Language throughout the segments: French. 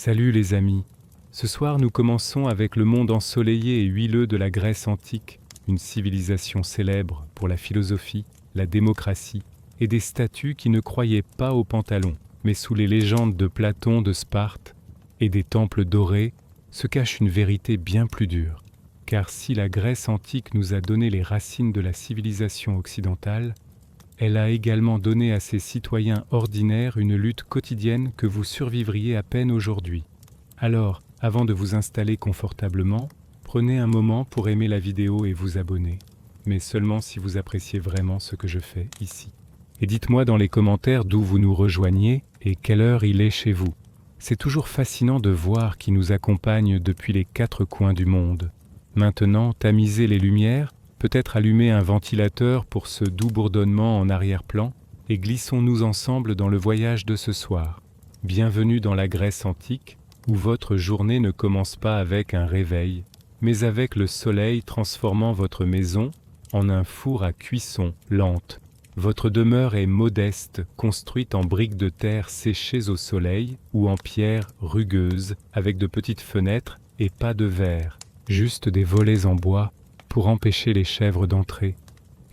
Salut les amis, ce soir nous commençons avec le monde ensoleillé et huileux de la Grèce antique, une civilisation célèbre pour la philosophie, la démocratie et des statues qui ne croyaient pas aux pantalons, mais sous les légendes de Platon de Sparte et des temples dorés se cache une vérité bien plus dure. Car si la Grèce antique nous a donné les racines de la civilisation occidentale, elle a également donné à ses citoyens ordinaires une lutte quotidienne que vous survivriez à peine aujourd'hui. Alors, avant de vous installer confortablement, prenez un moment pour aimer la vidéo et vous abonner, mais seulement si vous appréciez vraiment ce que je fais ici. Et dites-moi dans les commentaires d'où vous nous rejoignez et quelle heure il est chez vous. C'est toujours fascinant de voir qui nous accompagne depuis les 4 coins du monde. Maintenant, tamisez les lumières, peut-être allumer un ventilateur pour ce doux bourdonnement en arrière-plan, et glissons-nous ensemble dans le voyage de ce soir. Bienvenue dans la Grèce antique, où votre journée ne commence pas avec un réveil, mais avec le soleil transformant votre maison en un four à cuisson lente. Votre demeure est modeste, construite en briques de terre séchées au soleil ou en pierre rugueuse, avec de petites fenêtres et pas de verre, juste des volets en bois pour empêcher les chèvres d'entrer,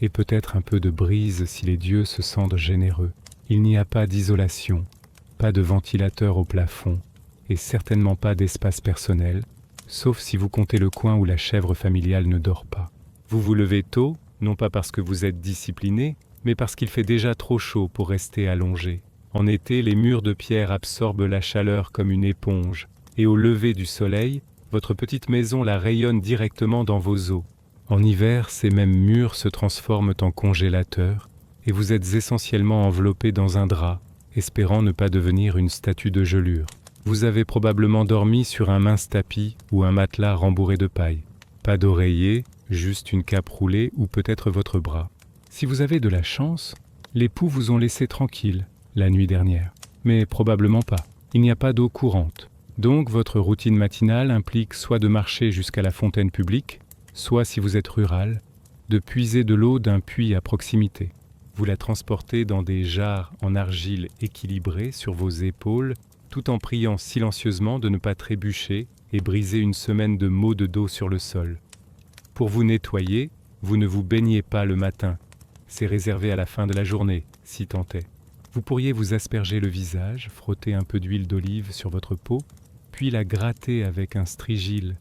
et peut-être un peu de brise si les dieux se sentent généreux. Il n'y a pas d'isolation, pas de ventilateur au plafond, et certainement pas d'espace personnel, sauf si vous comptez le coin où la chèvre familiale ne dort pas. Vous vous levez tôt, non pas parce que vous êtes discipliné, mais parce qu'il fait déjà trop chaud pour rester allongé. En été, les murs de pierre absorbent la chaleur comme une éponge, et au lever du soleil, votre petite maison la rayonne directement dans vos os. En hiver, ces mêmes murs se transforment en congélateur, et vous êtes essentiellement enveloppé dans un drap, espérant ne pas devenir une statue de gelure. Vous avez probablement dormi sur un mince tapis ou un matelas rembourré de paille. Pas d'oreiller, juste une cape roulée ou peut-être votre bras. Si vous avez de la chance, les poux vous ont laissé tranquille la nuit dernière. Mais probablement pas. Il n'y a pas d'eau courante. Donc votre routine matinale implique soit de marcher jusqu'à la fontaine publique, soit, si vous êtes rural, de puiser de l'eau d'un puits à proximité. Vous la transportez dans des jarres en argile équilibrées sur vos épaules, tout en priant silencieusement de ne pas trébucher et briser une semaine de maux de dos sur le sol. Pour vous nettoyer, vous ne vous baignez pas le matin. C'est réservé à la fin de la journée, si tant est. Vous pourriez vous asperger le visage, frotter un peu d'huile d'olive sur votre peau, puis la gratter avec un strigile,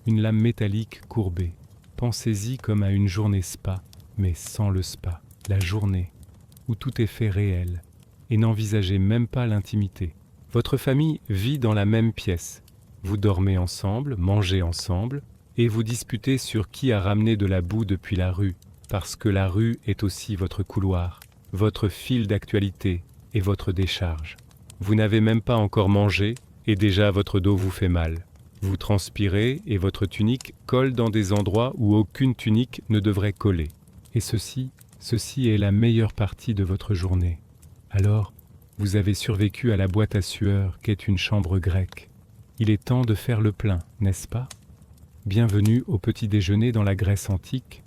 une lame métallique courbée. Pensez-y comme à une journée spa, mais sans le spa, la journée, où tout est fait réel, et n'envisagez même pas l'intimité. Votre famille vit dans la même pièce. Vous dormez ensemble, mangez ensemble, et vous disputez sur qui a ramené de la boue depuis la rue, parce que la rue est aussi votre couloir, votre fil d'actualité et votre décharge. Vous n'avez même pas encore mangé, et déjà votre dos vous fait mal. Vous transpirez et votre tunique colle dans des endroits où aucune tunique ne devrait coller. Et ceci est la meilleure partie de votre journée. Alors, vous avez survécu à la boîte à sueur qu'est une chambre grecque. Il est temps de faire le plein, n'est-ce pas? Bienvenue au petit déjeuner dans la Grèce antique,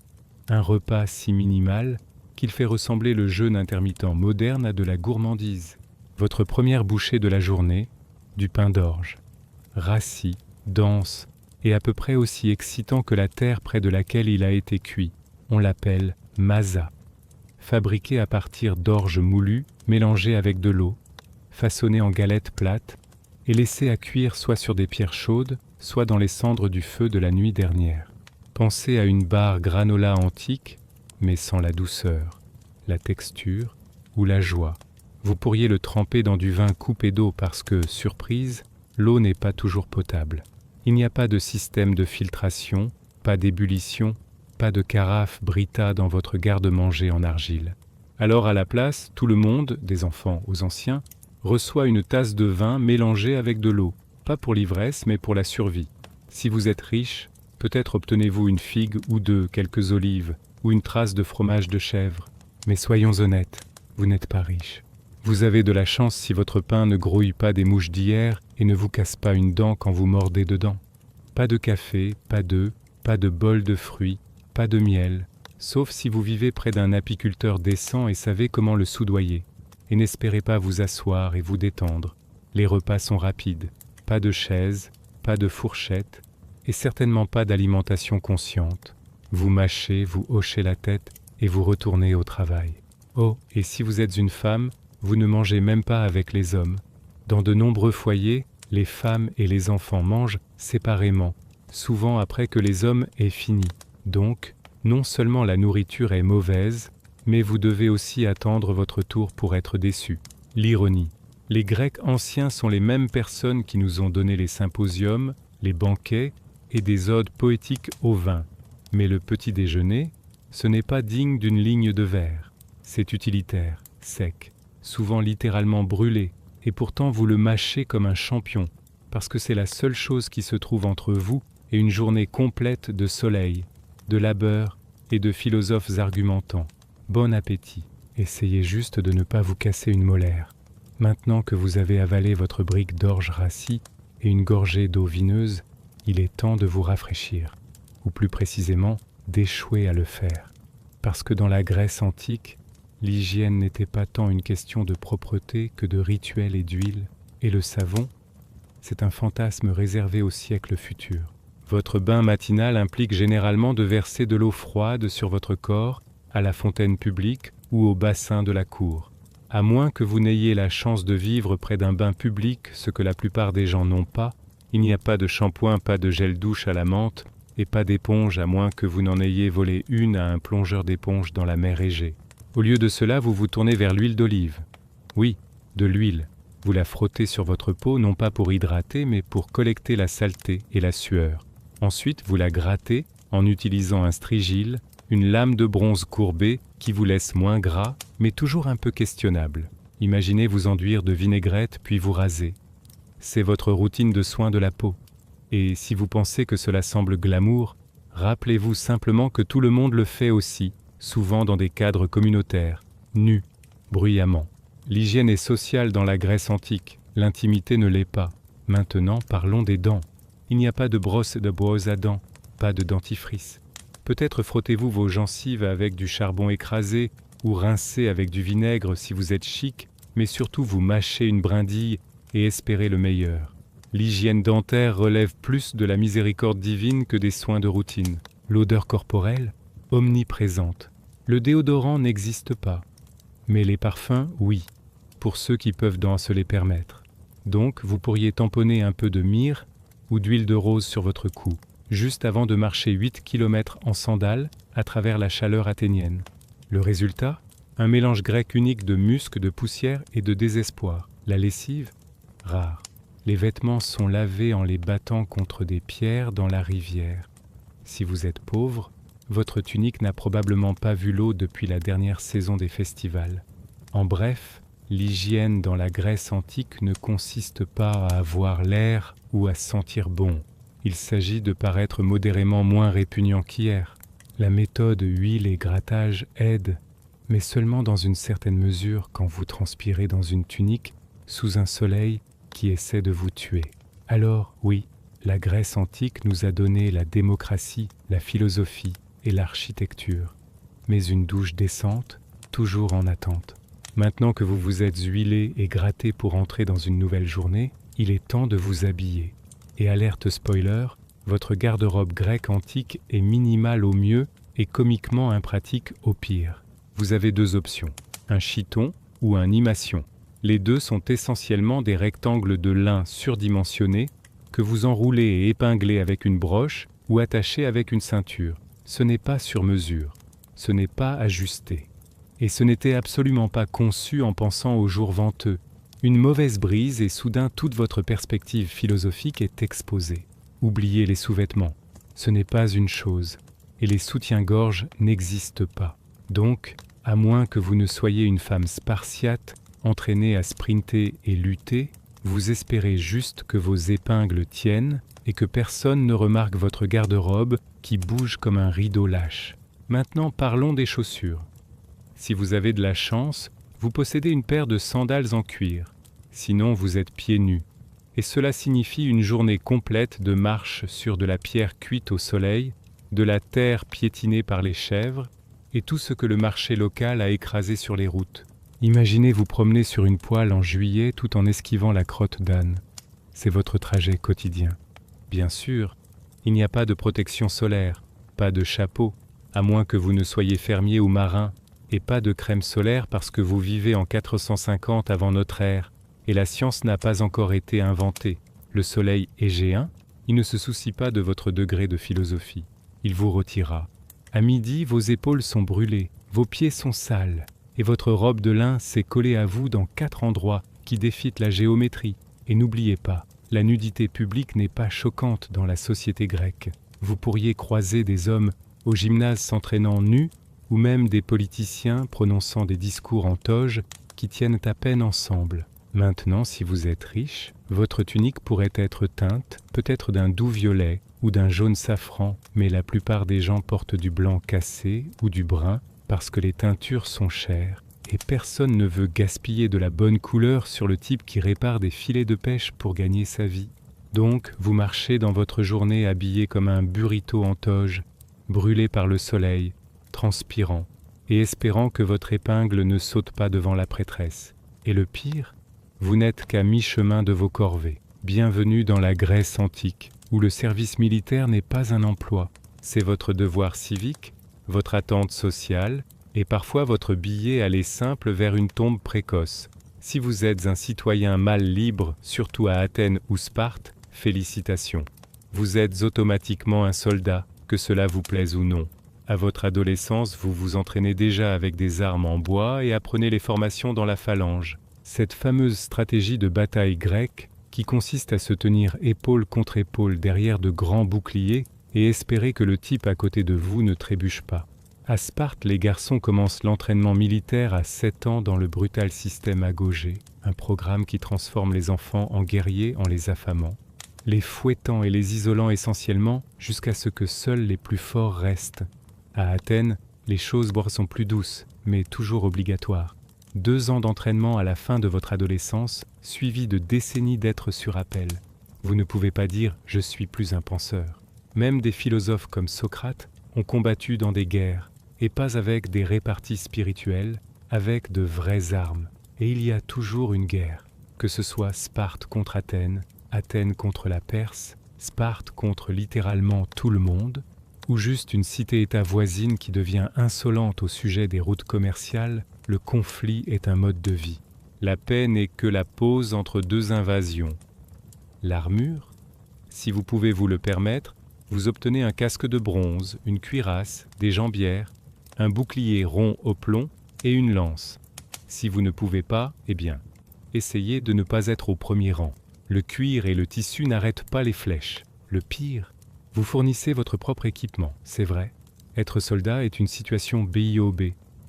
un repas si minimal qu'il fait ressembler le jeûne intermittent moderne à de la gourmandise. Votre première bouchée de la journée, du pain d'orge, rassis, dense et à peu près aussi excitant que la terre près de laquelle il a été cuit. On l'appelle masa, fabriqué à partir d'orge moulu mélangé avec de l'eau, façonné en galettes plates et laissé à cuire soit sur des pierres chaudes, soit dans les cendres du feu de la nuit dernière. Pensez à une barre granola antique, mais sans la douceur, la texture ou la joie. Vous pourriez le tremper dans du vin coupé d'eau parce que, surprise, l'eau n'est pas toujours potable. Il n'y a pas de système de filtration, pas d'ébullition, pas de carafe Brita dans votre garde-manger en argile. Alors à la place, tout le monde, des enfants aux anciens, reçoit une tasse de vin mélangée avec de l'eau, pas pour l'ivresse mais pour la survie. Si vous êtes riche, peut-être obtenez-vous une figue ou deux, quelques olives, ou une trace de fromage de chèvre. Mais soyons honnêtes, vous n'êtes pas riche. Vous avez de la chance si votre pain ne grouille pas des mouches d'hier et ne vous casse pas une dent quand vous mordez dedans. Pas de café, pas d'œufs, pas de bol de fruits, pas de miel, sauf si vous vivez près d'un apiculteur décent et savez comment le soudoyer. Et n'espérez pas vous asseoir et vous détendre. Les repas sont rapides. Pas de chaise, pas de fourchette, et certainement pas d'alimentation consciente. Vous mâchez, vous hochez la tête et vous retournez au travail. Oh, et si vous êtes une femme, vous ne mangez même pas avec les hommes. Dans de nombreux foyers, les femmes et les enfants mangent séparément, souvent après que les hommes aient fini. Donc, non seulement la nourriture est mauvaise, mais vous devez aussi attendre votre tour pour être déçu. L'ironie. Les Grecs anciens sont les mêmes personnes qui nous ont donné les symposiums, les banquets et des odes poétiques au vin. Mais le petit déjeuner, ce n'est pas digne d'une ligne de vers. C'est utilitaire, sec, souvent littéralement brûlé, et pourtant vous le mâchez comme un champion, parce que c'est la seule chose qui se trouve entre vous et une journée complète de soleil, de labeur et de philosophes argumentants. Bon appétit. Essayez juste de ne pas vous casser une molaire. Maintenant que vous avez avalé votre brique d'orge rassis et une gorgée d'eau vineuse, il est temps de vous rafraîchir, ou plus précisément, d'échouer à le faire. Parce que dans la Grèce antique, l'hygiène n'était pas tant une question de propreté que de rituel et d'huile, et le savon, c'est un fantasme réservé au siècle futur. Votre bain matinal implique généralement de verser de l'eau froide sur votre corps, à la fontaine publique ou au bassin de la cour. À moins que vous n'ayez la chance de vivre près d'un bain public, ce que la plupart des gens n'ont pas, il n'y a pas de shampoing, pas de gel douche à la menthe et pas d'éponge à moins que vous n'en ayez volé une à un plongeur d'éponge dans la mer Égée. Au lieu de cela, vous vous tournez vers l'huile d'olive. Oui, de l'huile. Vous la frottez sur votre peau non pas pour hydrater mais pour collecter la saleté et la sueur. Ensuite, vous la grattez en utilisant un strigile, une lame de bronze courbée qui vous laisse moins gras, mais toujours un peu questionnable. Imaginez vous enduire de vinaigrette puis vous raser. C'est votre routine de soins de la peau. Et si vous pensez que cela semble glamour, rappelez-vous simplement que tout le monde le fait aussi, souvent dans des cadres communautaires, nus, bruyamment. L'hygiène est sociale dans la Grèce antique, l'intimité ne l'est pas. Maintenant, parlons des dents. Il n'y a pas de brosse à dents, pas de dentifrice. Peut-être frottez-vous vos gencives avec du charbon écrasé ou rincez avec du vinaigre si vous êtes chic, mais surtout vous mâchez une brindille et espérez le meilleur. L'hygiène dentaire relève plus de la miséricorde divine que des soins de routine. L'odeur corporelle, omniprésente. Le déodorant n'existe pas, mais les parfums, oui, pour ceux qui peuvent se les permettre. Donc, vous pourriez tamponner un peu de myrrhe ou d'huile de rose sur votre cou, juste avant de marcher 8 km en sandales à travers la chaleur athénienne. Le résultat ? Un mélange grec unique de musc, de poussière et de désespoir. La lessive ? Rare. Les vêtements sont lavés en les battant contre des pierres dans la rivière. Si vous êtes pauvre, votre tunique n'a probablement pas vu l'eau depuis la dernière saison des festivals. En bref, l'hygiène dans la Grèce antique ne consiste pas à avoir l'air ou à sentir bon. Il s'agit de paraître modérément moins répugnant qu'hier. La méthode huile et grattage aide, mais seulement dans une certaine mesure quand vous transpirez dans une tunique sous un soleil qui essaie de vous tuer. Alors, oui, la Grèce antique nous a donné la démocratie, la philosophie et l'architecture, mais une douche décente, toujours en attente. Maintenant que vous vous êtes huilé et gratté pour entrer dans une nouvelle journée, il est temps de vous habiller. Et alerte spoiler, votre garde-robe grecque antique est minimale au mieux et comiquement impratique au pire. Vous avez deux options, un chiton ou un imation. Les deux sont essentiellement des rectangles de lin surdimensionnés que vous enroulez et épinglez avec une broche ou attachez avec une ceinture. Ce n'est pas sur mesure, ce n'est pas ajusté. Et ce n'était absolument pas conçu en pensant aux jours venteux. Une mauvaise brise et soudain toute votre perspective philosophique est exposée. Oubliez les sous-vêtements, ce n'est pas une chose, et les soutiens-gorge n'existent pas. Donc, à moins que vous ne soyez une femme spartiate, entraînée à sprinter et lutter, vous espérez juste que vos épingles tiennent et que personne ne remarque votre garde-robe qui bouge comme un rideau lâche. Maintenant, parlons des chaussures. Si vous avez de la chance, vous possédez une paire de sandales en cuir. Sinon, vous êtes pieds nus. Et cela signifie une journée complète de marche sur de la pierre cuite au soleil, de la terre piétinée par les chèvres, et tout ce que le marché local a écrasé sur les routes. Imaginez vous promener sur une poêle en juillet tout en esquivant la crotte d'âne. c'est votre trajet quotidien. Bien sûr, il n'y a pas de protection solaire, pas de chapeau, à moins que vous ne soyez fermier ou marin, et pas de crème solaire parce que vous vivez en 450 avant notre ère, et la science n'a pas encore été inventée. Le soleil égéen, il ne se soucie pas de votre degré de philosophie. Il vous retira. À midi, vos épaules sont brûlées, vos pieds sont sales, et votre robe de lin s'est collée à vous dans 4 endroits qui défient la géométrie. Et n'oubliez pas, la nudité publique n'est pas choquante dans la société grecque. Vous pourriez croiser des hommes au gymnase s'entraînant nus, ou même des politiciens prononçant des discours en toge qui tiennent à peine ensemble. Maintenant, si vous êtes riche, votre tunique pourrait être teinte, peut-être d'un doux violet ou d'un jaune safran, mais la plupart des gens portent du blanc cassé ou du brun parce que les teintures sont chères et personne ne veut gaspiller de la bonne couleur sur le type qui répare des filets de pêche pour gagner sa vie. Donc, vous marchez dans votre journée habillé comme un burrito en toge, brûlé par le soleil, transpirant et espérant que votre épingle ne saute pas devant la prêtresse. Et le pire, vous n'êtes qu'à mi-chemin de vos corvées. Bienvenue dans la Grèce antique, où le service militaire n'est pas un emploi. C'est votre devoir civique, votre attente sociale, et parfois votre billet aller simple vers une tombe précoce. Si vous êtes un citoyen mâle libre, surtout à Athènes ou Sparte, félicitations. Vous êtes automatiquement un soldat, que cela vous plaise ou non. À votre adolescence, vous vous entraînez déjà avec des armes en bois et apprenez les formations dans la phalange. Cette fameuse stratégie de bataille grecque qui consiste à se tenir épaule contre épaule derrière de grands boucliers et espérer que le type à côté de vous ne trébuche pas. À Sparte, les garçons commencent l'entraînement militaire à 7 ans dans le brutal système agogé, un programme qui transforme les enfants en guerriers en les affamant, les fouettant et les isolant essentiellement jusqu'à ce que seuls les plus forts restent. À Athènes, les choses sont plus douces, mais toujours obligatoires. 2 ans d'entraînement à la fin de votre adolescence, suivis de décennies d'être sur appel. Vous ne pouvez pas dire « je suis plus un penseur ». Même des philosophes comme Socrate ont combattu dans des guerres, et pas avec des réparties spirituelles, avec de vraies armes. Et il y a toujours une guerre, que ce soit Sparte contre Athènes, Athènes contre la Perse, Sparte contre littéralement tout le monde, ou juste une cité-État voisine qui devient insolente au sujet des routes commerciales, le conflit est un mode de vie. La paix n'est que la pause entre 2 invasions. L'armure, si vous pouvez vous le permettre, vous obtenez un casque de bronze, une cuirasse, des jambières, un bouclier rond au plomb et une lance. Si vous ne pouvez pas, eh bien, essayez de ne pas être au premier rang. Le cuir et le tissu n'arrêtent pas les flèches. Le pire, vous fournissez votre propre équipement, c'est vrai. Être soldat est une situation BIOB.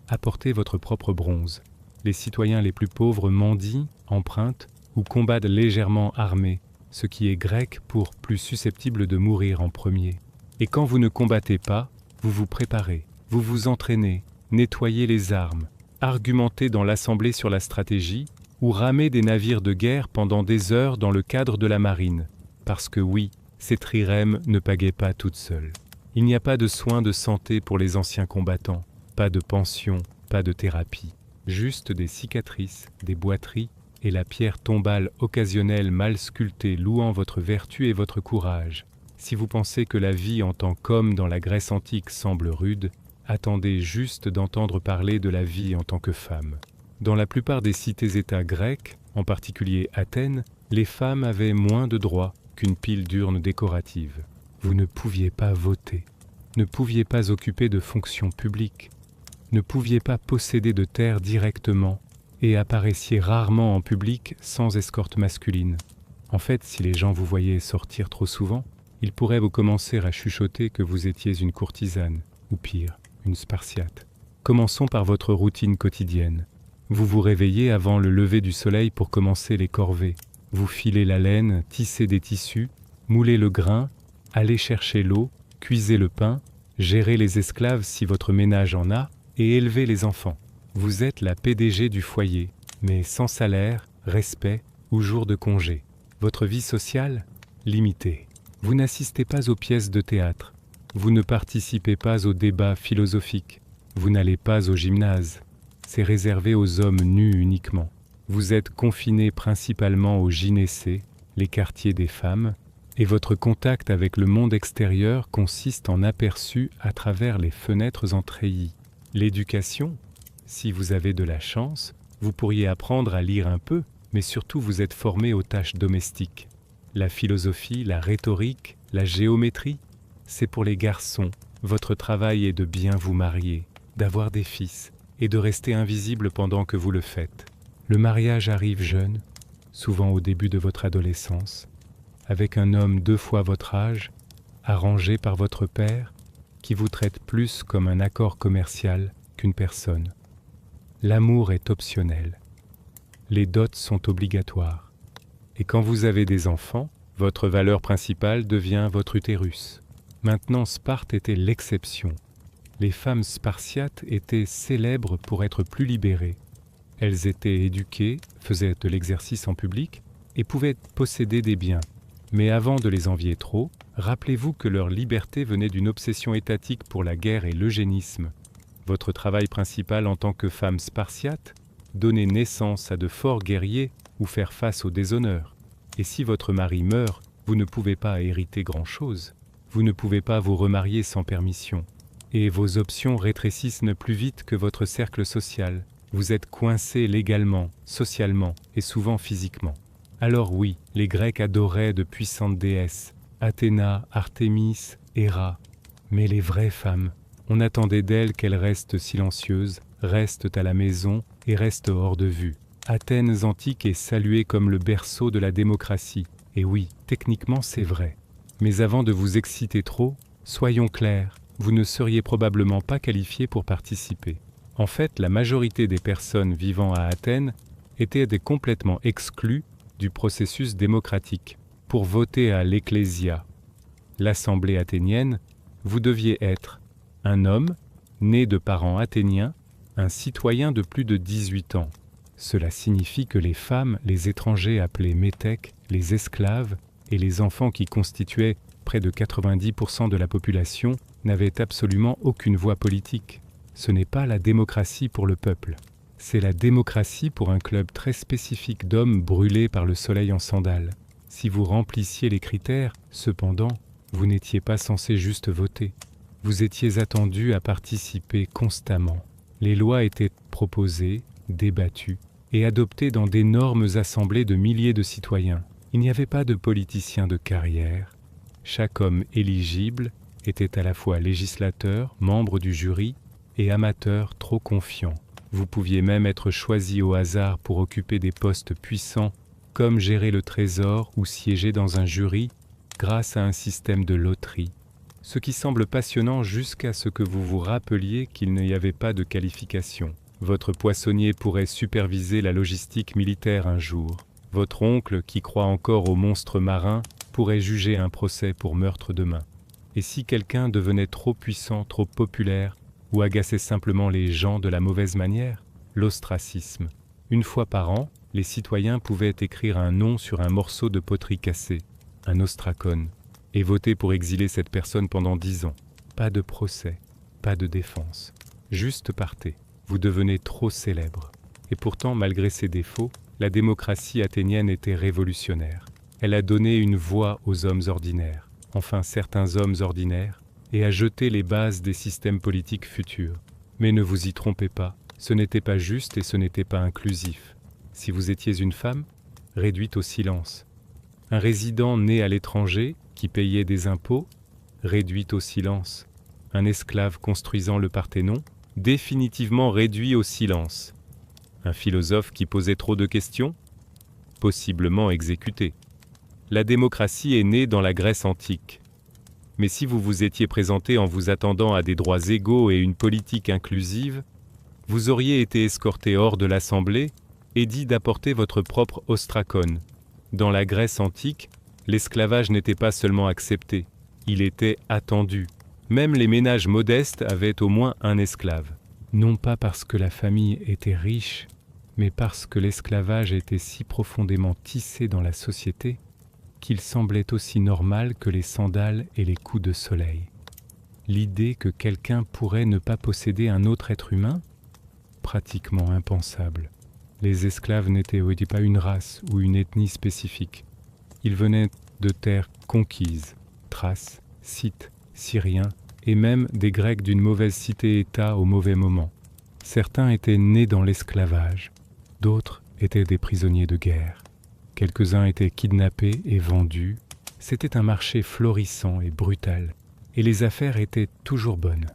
Apportez votre propre bronze. Les citoyens les plus pauvres mendient, empruntent ou combattent légèrement armés, ce qui est grec pour plus susceptible de mourir en premier. Et quand vous ne combattez pas, vous vous préparez, vous vous entraînez, nettoyez les armes, argumentez dans l'assemblée sur la stratégie ou ramez des navires de guerre pendant des heures dans le cadre de la marine. Parce que oui, ces trirèmes ne pagaient pas toutes seules. Il n'y a pas de soins de santé pour les anciens combattants, pas de pension, pas de thérapie, juste des cicatrices, des boiteries et la pierre tombale occasionnelle mal sculptée louant votre vertu et votre courage. Si vous pensez que la vie en tant qu'homme dans la Grèce antique semble rude, attendez juste d'entendre parler de la vie en tant que femme. Dans la plupart des cités-États grecques, en particulier Athènes, les femmes avaient moins de droits qu'une pile d'urnes décoratives. Vous ne pouviez pas voter, ne pouviez pas occuper de fonctions publiques, ne pouviez pas posséder de terres directement et apparaissiez rarement en public sans escorte masculine. En fait, si les gens vous voyaient sortir trop souvent, ils pourraient vous commencer à chuchoter que vous étiez une courtisane, ou pire, une spartiate. Commençons par votre routine quotidienne. Vous vous réveillez avant le lever du soleil pour commencer les corvées. Vous filez la laine, tissez des tissus, moulez le grain, allez chercher l'eau, cuisez le pain, gérez les esclaves si votre ménage en a, et élevez les enfants. Vous êtes la PDG du foyer, mais sans salaire, respect ou jour de congé. Votre vie sociale, limitée. Vous n'assistez pas aux pièces de théâtre. Vous ne participez pas aux débats philosophiques. Vous n'allez pas au gymnase. C'est réservé aux hommes nus uniquement. Vous êtes confiné principalement au gynécée, les quartiers des femmes, et votre contact avec le monde extérieur consiste en aperçus à travers les fenêtres en treillis. L'éducation, si vous avez de la chance, vous pourriez apprendre à lire un peu, mais surtout vous êtes formé aux tâches domestiques. La philosophie, la rhétorique, la géométrie, c'est pour les garçons. Votre travail est de bien vous marier, d'avoir des fils et de rester invisible pendant que vous le faites. Le mariage arrive jeune, souvent au début de votre adolescence, avec un homme 2 fois votre âge, arrangé par votre père, qui vous traite plus comme un accord commercial qu'une personne. L'amour est optionnel. Les dots sont obligatoires. Et quand vous avez des enfants, votre valeur principale devient votre utérus. Maintenant, Sparte était l'exception. Les femmes spartiates étaient célèbres pour être plus libérées. Elles étaient éduquées, faisaient de l'exercice en public et pouvaient posséder des biens. Mais avant de les envier trop, rappelez-vous que leur liberté venait d'une obsession étatique pour la guerre et l'eugénisme. Votre travail principal en tant que femme spartiate, donner naissance à de forts guerriers ou faire face au déshonneur. Et si votre mari meurt, vous ne pouvez pas hériter grand-chose. Vous ne pouvez pas vous remarier sans permission. Et vos options rétrécissent plus vite que votre cercle social. Vous êtes coincé légalement, socialement et souvent physiquement. Alors oui, les Grecs adoraient de puissantes déesses, Athéna, Artémis, Héra. Mais les vraies femmes, on attendait d'elles qu'elles restent silencieuses, restent à la maison et restent hors de vue. Athènes antique est saluée comme le berceau de la démocratie. Et oui, techniquement c'est vrai. Mais avant de vous exciter trop, soyons clairs, vous ne seriez probablement pas qualifié pour participer. En fait, la majorité des personnes vivant à Athènes étaient complètement exclues du processus démocratique. Pour voter à l'Ecclésia, l'Assemblée athénienne, vous deviez être un homme, né de parents athéniens, un citoyen de plus de 18 ans. Cela signifie que les femmes, les étrangers appelés métèques, les esclaves et les enfants qui constituaient près de 90% de la population n'avaient absolument aucune voix politique. Ce n'est pas la démocratie pour le peuple. C'est la démocratie pour un club très spécifique d'hommes brûlés par le soleil en sandales. Si vous remplissiez les critères, cependant, vous n'étiez pas censé juste voter. Vous étiez attendu à participer constamment. Les lois étaient proposées, débattues et adoptées dans d'énormes assemblées de milliers de citoyens. Il n'y avait pas de politiciens de carrière. Chaque homme éligible était à la fois législateur, membre du jury et amateur trop confiant. Vous pouviez même être choisi au hasard pour occuper des postes puissants, comme gérer le trésor ou siéger dans un jury grâce à un système de loterie. Ce qui semble passionnant jusqu'à ce que vous vous rappeliez qu'il n'y avait pas de qualification. Votre poissonnier pourrait superviser la logistique militaire un jour. Votre oncle, qui croit encore aux monstres marins, pourrait juger un procès pour meurtre demain. Et si quelqu'un devenait trop puissant, trop populaire, ou agaçait simplement les gens de la mauvaise manière, l'ostracisme. Une fois par an, les citoyens pouvaient écrire un nom sur un morceau de poterie cassée, un ostracon, et voter pour exiler cette personne pendant 10 ans. Pas de procès, pas de défense. Juste partez. Vous devenez trop célèbre. Et pourtant, malgré ses défauts, la démocratie athénienne était révolutionnaire. Elle a donné une voix aux hommes ordinaires, enfin certains hommes ordinaires, et a jeté les bases des systèmes politiques futurs. Mais ne vous y trompez pas, ce n'était pas juste et ce n'était pas inclusif. Si vous étiez une femme, réduite au silence. Un résident né à l'étranger, qui payait des impôts, réduit au silence. Un esclave construisant le Parthénon, définitivement réduit au silence. Un philosophe qui posait trop de questions, possiblement exécuté. La démocratie est née dans la Grèce antique. Mais si vous vous étiez présenté en vous attendant à des droits égaux et une politique inclusive, vous auriez été escorté hors de l'Assemblée et dit d'apporter votre propre ostracon. Dans la Grèce antique, l'esclavage n'était pas seulement accepté, il était attendu. Même les ménages modestes avaient au moins un esclave. Non pas parce que la famille était riche, mais parce que l'esclavage était si profondément tissé dans la société qu'il semblait aussi normal que les sandales et les coups de soleil. L'idée que quelqu'un pourrait ne pas posséder un autre être humain? Pratiquement impensable. Les esclaves n'étaient pas une race ou une ethnie spécifique. Ils venaient de terres conquises, Thrace, Scythes, Syriens, et même des Grecs d'une mauvaise cité-État au mauvais moment. Certains étaient nés dans l'esclavage, d'autres étaient des prisonniers de guerre. Quelques-uns étaient kidnappés et vendus. C'était un marché florissant et brutal, et les affaires étaient toujours bonnes.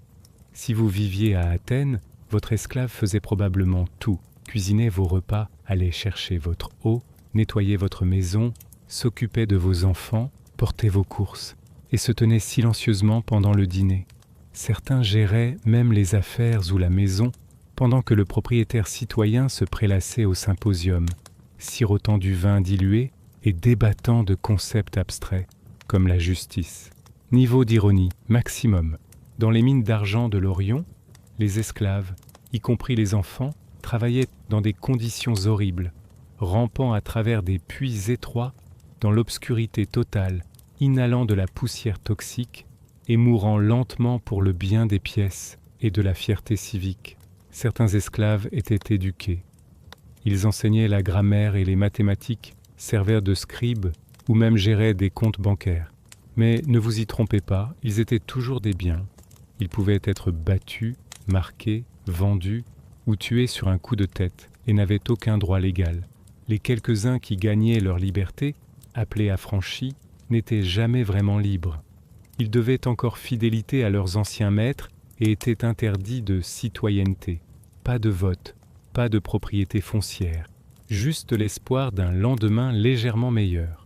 Si vous viviez à Athènes, votre esclave faisait probablement tout, cuisinait vos repas, allait chercher votre eau, nettoyait votre maison, s'occupait de vos enfants, portait vos courses, et se tenait silencieusement pendant le dîner. Certains géraient même les affaires ou la maison, pendant que le propriétaire citoyen se prélassait au symposium, sirotant du vin dilué et débattant de concepts abstraits, comme la justice. Niveau d'ironie maximum. Dans les mines d'argent de l'Orion, les esclaves, y compris les enfants, travaillaient dans des conditions horribles, rampant à travers des puits étroits, dans l'obscurité totale, inhalant de la poussière toxique et mourant lentement pour le bien des pièces et de la fierté civique. Certains esclaves étaient éduqués. Ils enseignaient la grammaire et les mathématiques, servaient de scribes ou même géraient des comptes bancaires. Mais ne vous y trompez pas, ils étaient toujours des biens. Ils pouvaient être battus, marqués, vendus ou tués sur un coup de tête et n'avaient aucun droit légal. Les quelques-uns qui gagnaient leur liberté, appelés affranchis, n'étaient jamais vraiment libres. Ils devaient encore fidélité à leurs anciens maîtres et étaient interdits de citoyenneté. Pas de vote, pas de propriété foncière, juste l'espoir d'un lendemain légèrement meilleur.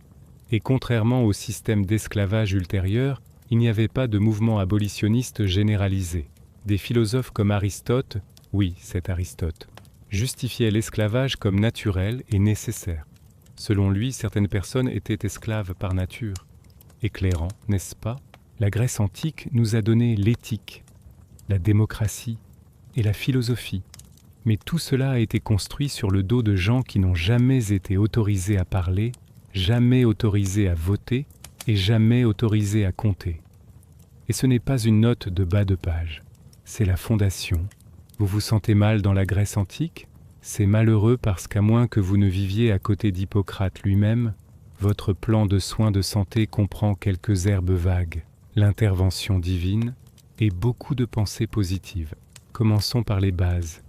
Et contrairement au système d'esclavage ultérieur, il n'y avait pas de mouvement abolitionniste généralisé. Des philosophes comme Aristote, oui, c'est Aristote, justifiaient l'esclavage comme naturel et nécessaire. Selon lui, certaines personnes étaient esclaves par nature. Éclairant, n'est-ce pas? La Grèce antique nous a donné l'éthique, la démocratie et la philosophie. Mais tout cela a été construit sur le dos de gens qui n'ont jamais été autorisés à parler, jamais autorisés à voter et jamais autorisés à compter. Et ce n'est pas une note de bas de page, c'est la fondation. Vous vous sentez mal dans la Grèce antique? C'est malheureux parce qu'à moins que vous ne viviez à côté d'Hippocrate lui-même, votre plan de soins de santé comprend quelques herbes vagues, l'intervention divine et beaucoup de pensées positives. Commençons par les bases.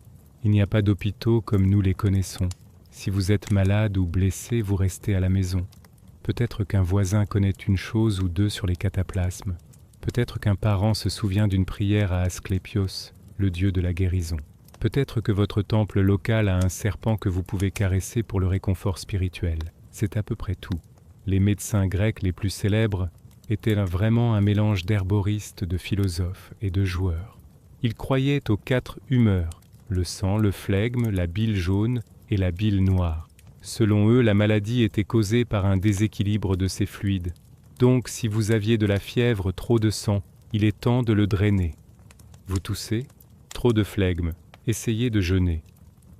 Il n'y a pas d'hôpitaux comme nous les connaissons. Si vous êtes malade ou blessé, vous restez à la maison. Peut-être qu'un voisin connaît une chose ou deux sur les cataplasmes. Peut-être qu'un parent se souvient d'une prière à Asclépios, le dieu de la guérison. Peut-être que votre temple local a un serpent que vous pouvez caresser pour le réconfort spirituel. C'est à peu près tout. Les médecins grecs les plus célèbres étaient vraiment un mélange d'herboristes, de philosophes et de joueurs. Ils croyaient aux 4 humeurs, le sang, le flegme, la bile jaune et la bile noire. Selon eux, la maladie était causée par un déséquilibre de ces fluides. Donc, si vous aviez de la fièvre, trop de sang, il est temps de le drainer. Vous toussez? Trop de flegme. Essayez de jeûner.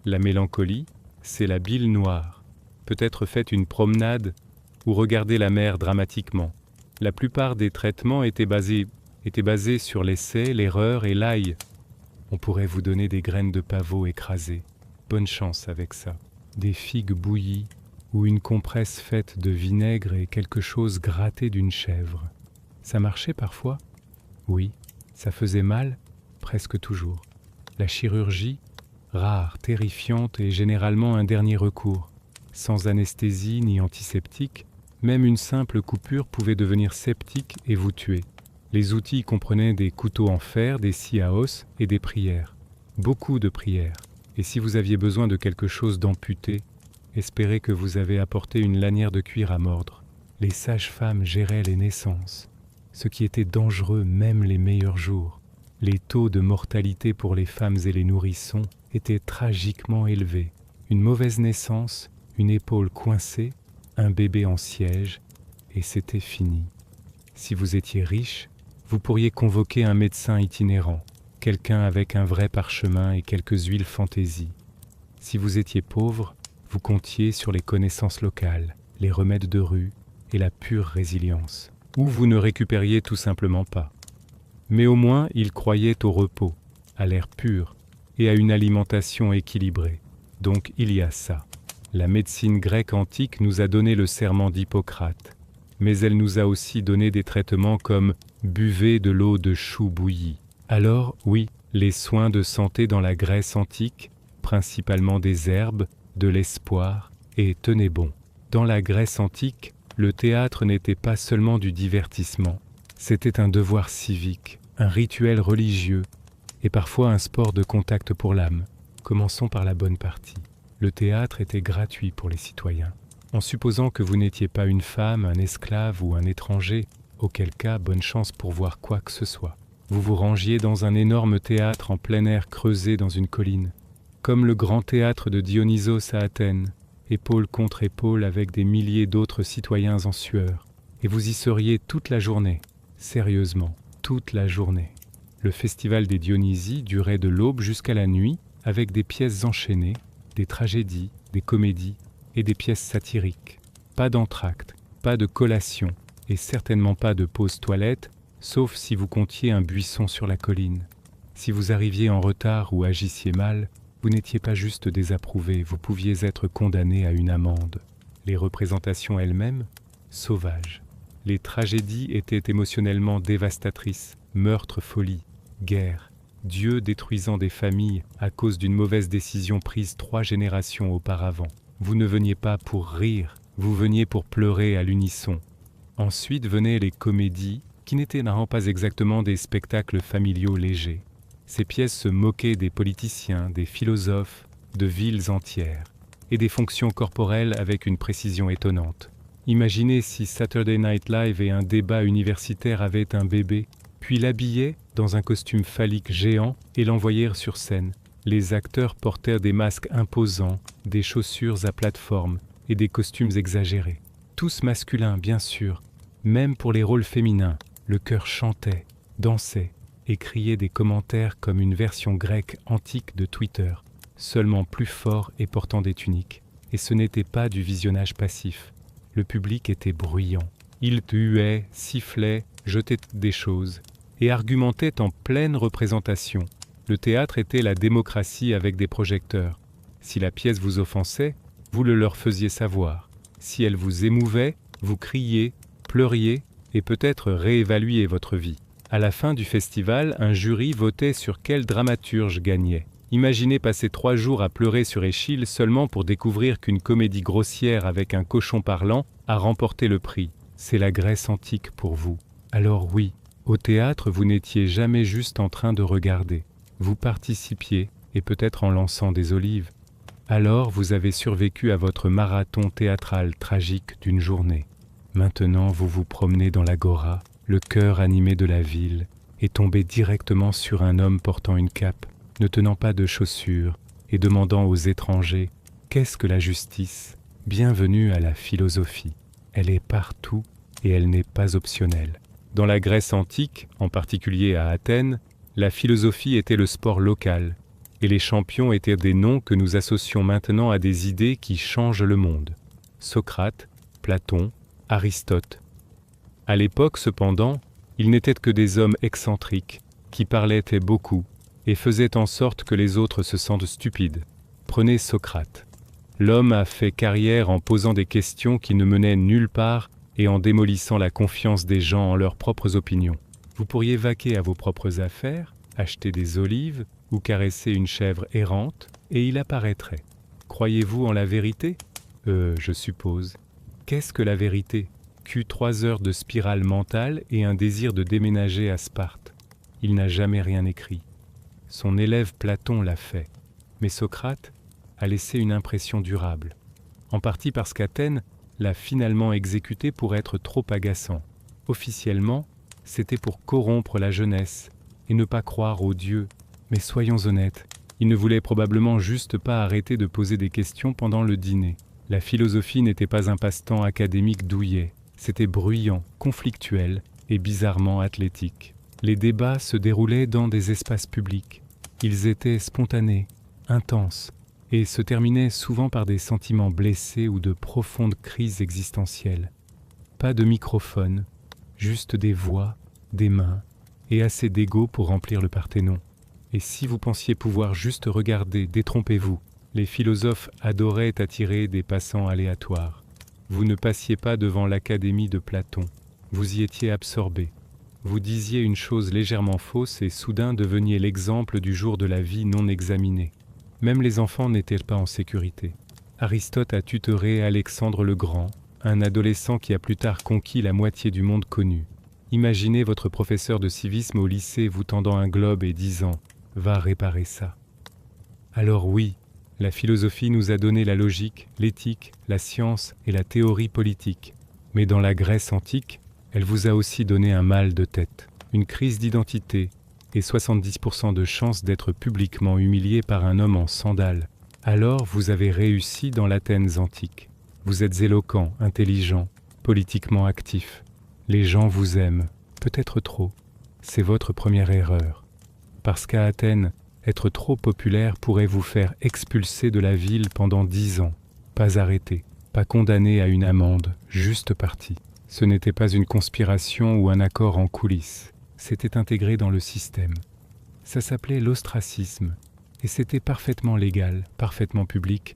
La mélancolie, c'est la bile noire. Peut-être faites une promenade ou regardez la mer dramatiquement. La plupart des traitements étaient basés sur l'essai, l'erreur et l'ail. On pourrait vous donner des graines de pavot écrasées. Bonne chance avec ça. Des figues bouillies ou une compresse faite de vinaigre et quelque chose gratté d'une chèvre. Ça marchait parfois? Oui. Ça faisait mal? Presque toujours. La chirurgie, rare, terrifiante et généralement un dernier recours. Sans anesthésie ni antiseptique, même une simple coupure pouvait devenir septique et vous tuer. Les outils comprenaient des couteaux en fer, des scies à os et des prières. Beaucoup de prières. Et si vous aviez besoin de quelque chose d'amputé, espérez que vous avez apporté une lanière de cuir à mordre. Les sages-femmes géraient les naissances, ce qui était dangereux même les meilleurs jours. Les taux de mortalité pour les femmes et les nourrissons étaient tragiquement élevés. Une mauvaise naissance, une épaule coincée, un bébé en siège, et c'était fini. Si vous étiez riche, vous pourriez convoquer un médecin itinérant, quelqu'un avec un vrai parchemin et quelques huiles fantaisie. Si vous étiez pauvre, vous comptiez sur les connaissances locales, les remèdes de rue et la pure résilience. Ou vous ne récupériez tout simplement pas. Mais au moins, ils croyaient au repos, à l'air pur et à une alimentation équilibrée. Donc il y a ça. La médecine grecque antique nous a donné le serment d'Hippocrate, mais elle nous a aussi donné des traitements comme « buvez de l'eau de chou bouillie ». Alors, oui, les soins de santé dans la Grèce antique, principalement des herbes, de l'espoir, et tenez bon. Dans la Grèce antique, le théâtre n'était pas seulement du divertissement, c'était un devoir civique, un rituel religieux, et parfois un sport de contact pour l'âme. Commençons par la bonne partie. Le théâtre était gratuit pour les citoyens. En supposant que vous n'étiez pas une femme, un esclave ou un étranger, auquel cas, bonne chance pour voir quoi que ce soit. Vous vous rangiez dans un énorme théâtre en plein air creusé dans une colline, comme le grand théâtre de Dionysos à Athènes, épaule contre épaule avec des milliers d'autres citoyens en sueur, et vous y seriez toute la journée, sérieusement, toute la journée. Le festival des Dionysies durait de l'aube jusqu'à la nuit, avec des pièces enchaînées, des tragédies, des comédies et des pièces satiriques. Pas d'entracte, pas de collation, et certainement pas de pause toilette, sauf si vous comptiez un buisson sur la colline. Si vous arriviez en retard ou agissiez mal, vous n'étiez pas juste désapprouvé, vous pouviez être condamné à une amende. Les représentations elles-mêmes, sauvages. Les tragédies étaient émotionnellement dévastatrices, meurtre, folie, guerre, Dieu détruisant des familles à cause d'une mauvaise décision prise 3 générations auparavant. Vous ne veniez pas pour rire, vous veniez pour pleurer à l'unisson. Ensuite venaient les comédies, qui n'étaient pas exactement des spectacles familiaux légers. Ces pièces se moquaient des politiciens, des philosophes, de villes entières, et des fonctions corporelles avec une précision étonnante. Imaginez si Saturday Night Live et un débat universitaire avaient un bébé, puis l'habillaient dans un costume phallique géant et l'envoyèrent sur scène. Les acteurs portèrent des masques imposants, des chaussures à plateforme et des costumes exagérés. Tous masculins, bien sûr. Même pour les rôles féminins, le chœur chantait, dansait et criait des commentaires comme une version grecque antique de Twitter, seulement plus fort et portant des tuniques. Et ce n'était pas du visionnage passif. Le public était bruyant. Il huait, sifflait, jetait des choses et argumentait en pleine représentation. Le théâtre était la démocratie avec des projecteurs. Si la pièce vous offensait, vous le leur faisiez savoir. Si elle vous émouvait, vous criez, pleuriez et peut-être réévaluiez votre vie. À la fin du festival, un jury votait sur quel dramaturge gagnait. Imaginez passer 3 jours à pleurer sur Échille seulement pour découvrir qu'une comédie grossière avec un cochon parlant a remporté le prix. C'est la Grèce antique pour vous. Alors oui, au théâtre, vous n'étiez jamais juste en train de regarder. Vous participiez, et peut-être en lançant des olives. Alors vous avez survécu à votre marathon théâtral tragique d'une journée. Maintenant vous vous promenez dans l'agora, le cœur animé de la ville, et tombez directement sur un homme portant une cape, ne tenant pas de chaussures, et demandant aux étrangers « Qu'est-ce que la justice ?» Bienvenue à la philosophie. Elle est partout et elle n'est pas optionnelle. Dans la Grèce antique, en particulier à Athènes, la philosophie était le sport local, et les champions étaient des noms que nous associons maintenant à des idées qui changent le monde. Socrate, Platon, Aristote. À l'époque, cependant, ils n'étaient que des hommes excentriques, qui parlaient beaucoup, et faisaient en sorte que les autres se sentent stupides. Prenez Socrate. L'homme a fait carrière en posant des questions qui ne menaient nulle part et en démolissant la confiance des gens en leurs propres opinions. Vous pourriez vaquer à vos propres affaires, acheter des olives ou caresser une chèvre errante, et il apparaîtrait. Croyez-vous en la vérité ? Je suppose. Qu'est-ce que la vérité ? Qu'eut 3 heures de spirale mentale et un désir de déménager à Sparte. Il n'a jamais rien écrit. Son élève Platon l'a fait, mais Socrate a laissé une impression durable, en partie parce qu'Athènes l'a finalement exécuté pour être trop agaçant. Officiellement, c'était pour corrompre la jeunesse et ne pas croire aux dieux, mais soyons honnêtes, il ne voulait probablement juste pas arrêter de poser des questions pendant le dîner. La philosophie n'était pas un passe-temps académique douillet, c'était bruyant, conflictuel et bizarrement athlétique. Les débats se déroulaient dans des espaces publics. Ils étaient spontanés, intenses, et se terminaient souvent par des sentiments blessés ou de profondes crises existentielles. Pas de microphone, juste des voix, des mains, et assez d'ego pour remplir le Parthénon. Et si vous pensiez pouvoir juste regarder, détrompez-vous. Les philosophes adoraient attirer des passants aléatoires. Vous ne passiez pas devant l'Académie de Platon. Vous y étiez absorbé. Vous disiez une chose légèrement fausse et soudain deveniez l'exemple du jour de la vie non examinée. Même les enfants n'étaient pas en sécurité. Aristote a tutoré Alexandre le Grand, un adolescent qui a plus tard conquis la moitié du monde connu. Imaginez votre professeur de civisme au lycée vous tendant un globe et disant « Va réparer ça ». Alors oui, la philosophie nous a donné la logique, l'éthique, la science et la théorie politique. Mais dans la Grèce antique, elle vous a aussi donné un mal de tête, une crise d'identité et 70% de chances d'être publiquement humilié par un homme en sandales. Alors vous avez réussi dans l'Athènes antique. Vous êtes éloquent, intelligent, politiquement actif. Les gens vous aiment, peut-être trop. C'est votre première erreur. Parce qu'à Athènes, être trop populaire pourrait vous faire expulser de la ville pendant 10 ans. Pas arrêté, pas condamné à une amende, juste parti. Ce n'était pas une conspiration ou un accord en coulisses. C'était intégré dans le système. Ça s'appelait l'ostracisme. Et c'était parfaitement légal, parfaitement public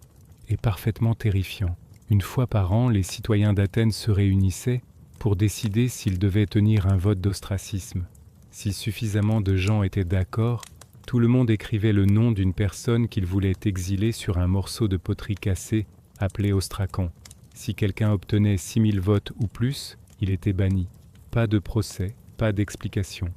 et parfaitement terrifiant. Une fois par an, les citoyens d'Athènes se réunissaient pour décider s'ils devaient tenir un vote d'ostracisme. Si suffisamment de gens étaient d'accord, tout le monde écrivait le nom d'une personne qu'il voulait exiler sur un morceau de poterie cassée appelé ostracan. Si quelqu'un obtenait 6000 votes ou plus, il était banni. Pas de procès, pas d'explication.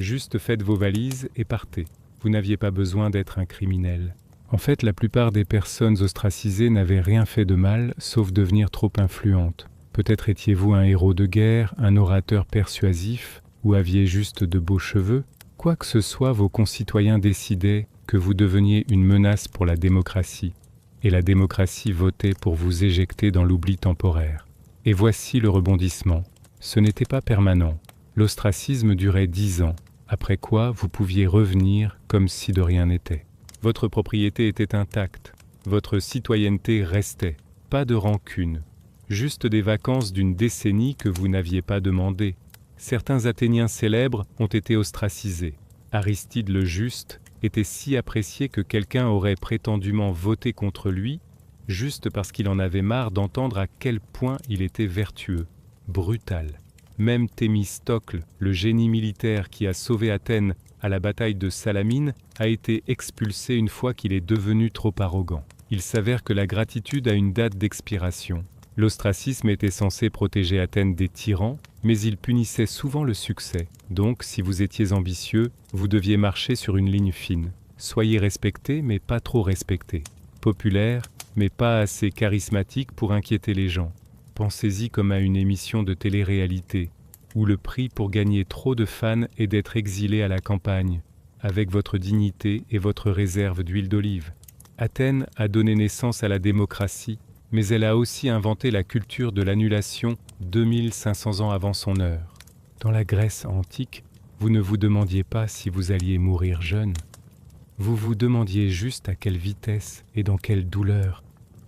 Juste faites vos valises et partez. Vous n'aviez pas besoin d'être un criminel. En fait, la plupart des personnes ostracisées n'avaient rien fait de mal, sauf devenir trop influentes. Peut-être étiez-vous un héros de guerre, un orateur persuasif, ou aviez juste de beaux cheveux. Quoi que ce soit, vos concitoyens décidaient que vous deveniez une menace pour la démocratie. Et la démocratie votait pour vous éjecter dans l'oubli temporaire. Et voici le rebondissement. Ce n'était pas permanent. L'ostracisme durait 10 ans, après quoi vous pouviez revenir comme si de rien n'était. Votre propriété était intacte, votre citoyenneté restait, pas de rancune, juste des vacances d'une décennie que vous n'aviez pas demandées. Certains Athéniens célèbres ont été ostracisés. Aristide le Juste était si apprécié que quelqu'un aurait prétendument voté contre lui, juste parce qu'il en avait marre d'entendre à quel point il était vertueux, brutal. Même Thémistocle, le génie militaire qui a sauvé Athènes à la bataille de Salamine, a été expulsé une fois qu'il est devenu trop arrogant. Il s'avère que la gratitude a une date d'expiration. L'ostracisme était censé protéger Athènes des tyrans, mais il punissait souvent le succès. Donc, si vous étiez ambitieux, vous deviez marcher sur une ligne fine. Soyez respecté, mais pas trop respecté. Populaire, mais pas assez charismatique pour inquiéter les gens. Pensez-y comme à une émission de télé-réalité, où le prix pour gagner trop de fans est d'être exilé à la campagne, avec votre dignité et votre réserve d'huile d'olive. Athènes a donné naissance à la démocratie, mais elle a aussi inventé la culture de l'annulation 2500 ans avant son heure. Dans la Grèce antique, vous ne vous demandiez pas si vous alliez mourir jeune. Vous vous demandiez juste à quelle vitesse et dans quelle douleur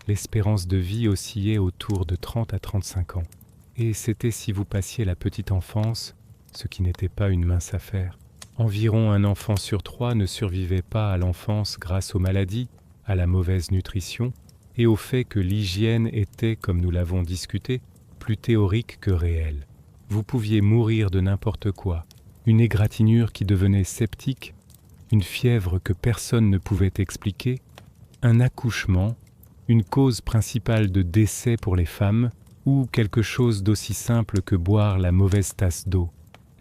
l'espérance de vie oscillait autour de 30 à 35 ans. Et c'était si vous passiez la petite enfance, ce qui n'était pas une mince affaire. Environ un enfant sur 3 ne survivait pas à l'enfance grâce aux maladies, à la mauvaise nutrition et au fait que l'hygiène était, comme nous l'avons discuté, plus théorique que réelle. Vous pouviez mourir de n'importe quoi, une égratignure qui devenait septique, une fièvre que personne ne pouvait expliquer, un accouchement, une cause principale de décès pour les femmes, ou quelque chose d'aussi simple que boire la mauvaise tasse d'eau.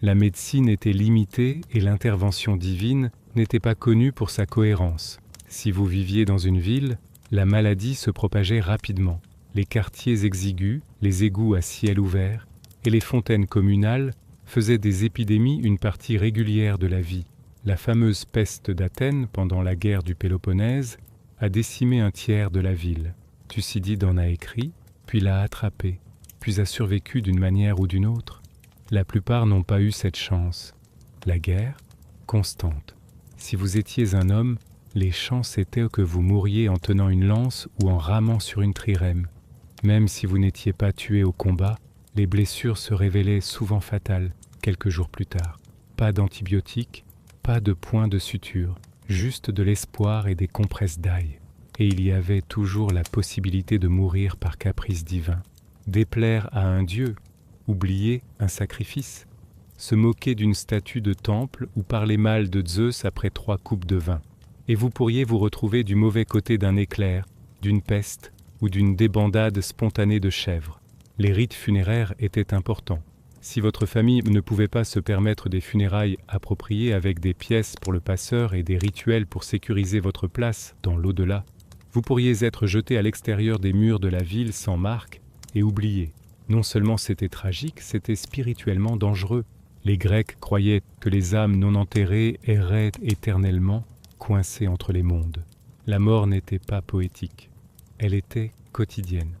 La médecine était limitée et l'intervention divine n'était pas connue pour sa cohérence. Si vous viviez dans une ville, la maladie se propageait rapidement. Les quartiers exigus, les égouts à ciel ouvert et les fontaines communales faisaient des épidémies une partie régulière de la vie. La fameuse peste d'Athènes pendant la guerre du Péloponnèse a décimé un tiers de la ville. Thucydide en a écrit, puis l'a attrapé, puis a survécu d'une manière ou d'une autre. La plupart n'ont pas eu cette chance. La guerre, constante. Si vous étiez un homme, les chances étaient que vous mouriez en tenant une lance ou en ramant sur une trirème. Même si vous n'étiez pas tué au combat, les blessures se révélaient souvent fatales quelques jours plus tard. Pas d'antibiotiques, pas de points de suture, juste de l'espoir et des compresses d'ail. et il y avait toujours la possibilité de mourir par caprice divin. Déplaire à un dieu, oublier un sacrifice, se moquer d'une statue de temple ou parler mal de Zeus après 3 coupes de vin. Et vous pourriez vous retrouver du mauvais côté d'un éclair, d'une peste ou d'une débandade spontanée de chèvres. Les rites funéraires étaient importants. Si votre famille ne pouvait pas se permettre des funérailles appropriées avec des pièces pour le passeur et des rituels pour sécuriser votre place dans l'au-delà, vous pourriez être jeté à l'extérieur des murs de la ville sans marque et oublié. Non seulement c'était tragique, c'était spirituellement dangereux. Les Grecs croyaient que les âmes non enterrées erraient éternellement, coincées entre les mondes. La mort n'était pas poétique, elle était quotidienne.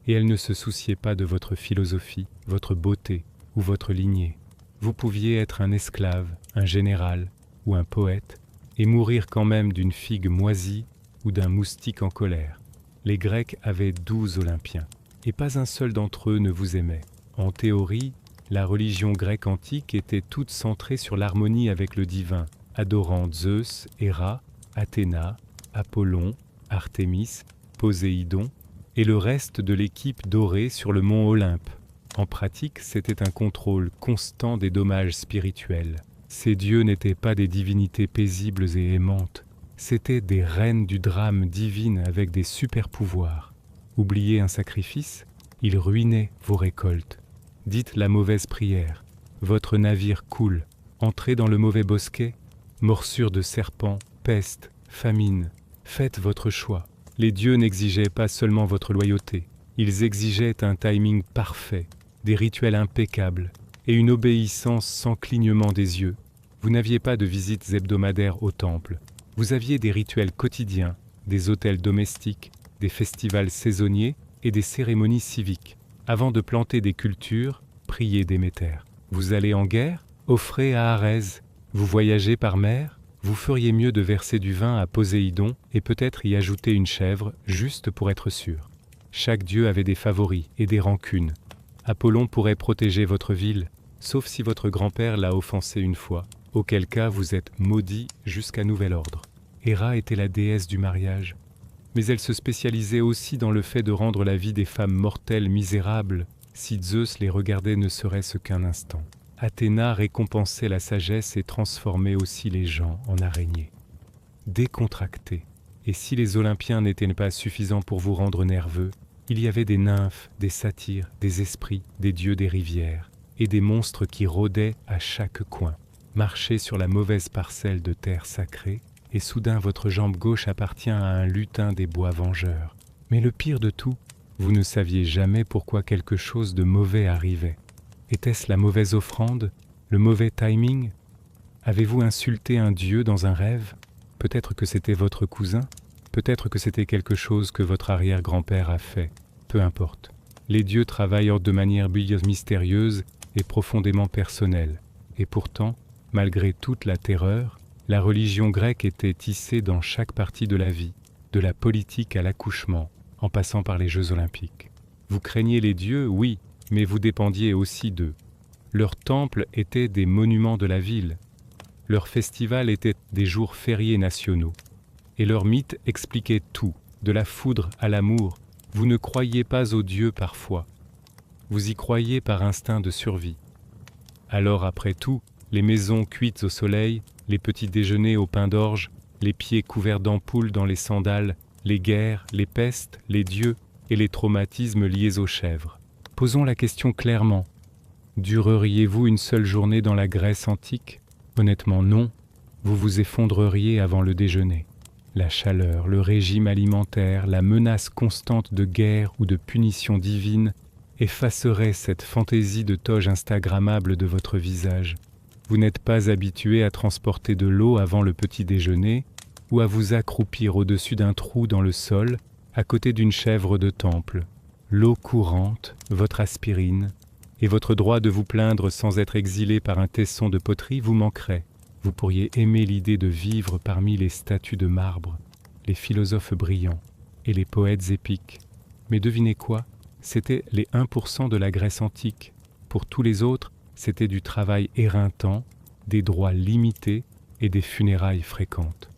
Et elle ne se souciait pas de votre philosophie, votre beauté ou votre lignée. Vous pouviez être un esclave, un général ou un poète, et mourir quand même d'une figue moisie ou d'un moustique en colère. Les Grecs avaient 12 Olympiens, et pas un seul d'entre eux ne vous aimait. En théorie, la religion grecque antique était toute centrée sur l'harmonie avec le divin, adorant Zeus, Héra, Athéna, Apollon, Artémis, Poséidon, et le reste de l'équipe dorée sur le mont Olympe. En pratique, c'était un contrôle constant des dommages spirituels. Ces dieux n'étaient pas des divinités paisibles et aimantes, c'étaient des reines du drame divine avec des super-pouvoirs. Oubliez un sacrifice, ils ruinaient vos récoltes. Dites la mauvaise prière, votre navire coule. Entrez dans le mauvais bosquet, morsure de serpent, peste, famine. Faites votre choix. Les dieux n'exigeaient pas seulement votre loyauté, ils exigeaient un timing parfait, des rituels impeccables et une obéissance sans clignement des yeux. Vous n'aviez pas de visites hebdomadaires au temple. Vous aviez des rituels quotidiens, des autels domestiques, des festivals saisonniers et des cérémonies civiques. Avant de planter des cultures, priez Déméter. Vous allez en guerre? Offrez à Arès. Vous voyagez par mer? Vous feriez mieux de verser du vin à Poséidon et peut-être y ajouter une chèvre, juste pour être sûr. Chaque dieu avait des favoris et des rancunes. Apollon pourrait protéger votre ville, sauf si votre grand-père l'a offensé une fois, auquel cas vous êtes maudit jusqu'à nouvel ordre. Héra était la déesse du mariage, mais elle se spécialisait aussi dans le fait de rendre la vie des femmes mortelles misérable, si Zeus les regardait ne serait-ce qu'un instant. Athéna récompensait la sagesse et transformait aussi les gens en araignées. Décontractés. Et si les Olympiens n'étaient pas suffisants pour vous rendre nerveux, il y avait des nymphes, des satyres, des esprits, des dieux des rivières, et des monstres qui rôdaient à chaque coin. Marchez sur la mauvaise parcelle de terre sacrée, et soudain votre jambe gauche appartient à un lutin des bois vengeurs. Mais le pire de tout, vous ne saviez jamais pourquoi quelque chose de mauvais arrivait. Était-ce la mauvaise offrande, le mauvais timing? Avez-vous insulté un dieu dans un rêve? Peut-être que c'était votre cousin, peut-être que c'était quelque chose que votre arrière-grand-père a fait, peu importe. Les dieux travaillent de manière mystérieuse et profondément personnelle. Et pourtant, malgré toute la terreur, la religion grecque était tissée dans chaque partie de la vie, de la politique à l'accouchement, en passant par les Jeux olympiques. Vous craigniez les dieux, oui, mais vous dépendiez aussi d'eux. Leurs temples étaient des monuments de la ville. Leurs festivals étaient des jours fériés nationaux. Et leurs mythes expliquaient tout, de la foudre à l'amour. Vous ne croyiez pas aux dieux parfois. Vous y croyiez par instinct de survie. Alors après tout, les maisons cuites au soleil, les petits déjeuners au pain d'orge, les pieds couverts d'ampoules dans les sandales, les guerres, les pestes, les dieux et les traumatismes liés aux chèvres. Posons la question clairement. Dureriez-vous une seule journée dans la Grèce antique? Honnêtement non, vous vous effondreriez avant le déjeuner. La chaleur, le régime alimentaire, la menace constante de guerre ou de punition divine effaceraient cette fantaisie de toge instagrammable de votre visage. Vous n'êtes pas habitué à transporter de l'eau avant le petit déjeuner ou à vous accroupir au-dessus d'un trou dans le sol à côté d'une chèvre de temple. L'eau courante, votre aspirine, et votre droit de vous plaindre sans être exilé par un tesson de poterie vous manquerait. Vous pourriez aimer l'idée de vivre parmi les statues de marbre, les philosophes brillants et les poètes épiques. Mais devinez quoi? C'était les 1% de la Grèce antique. Pour tous les autres, c'était du travail éreintant, des droits limités et des funérailles fréquentes.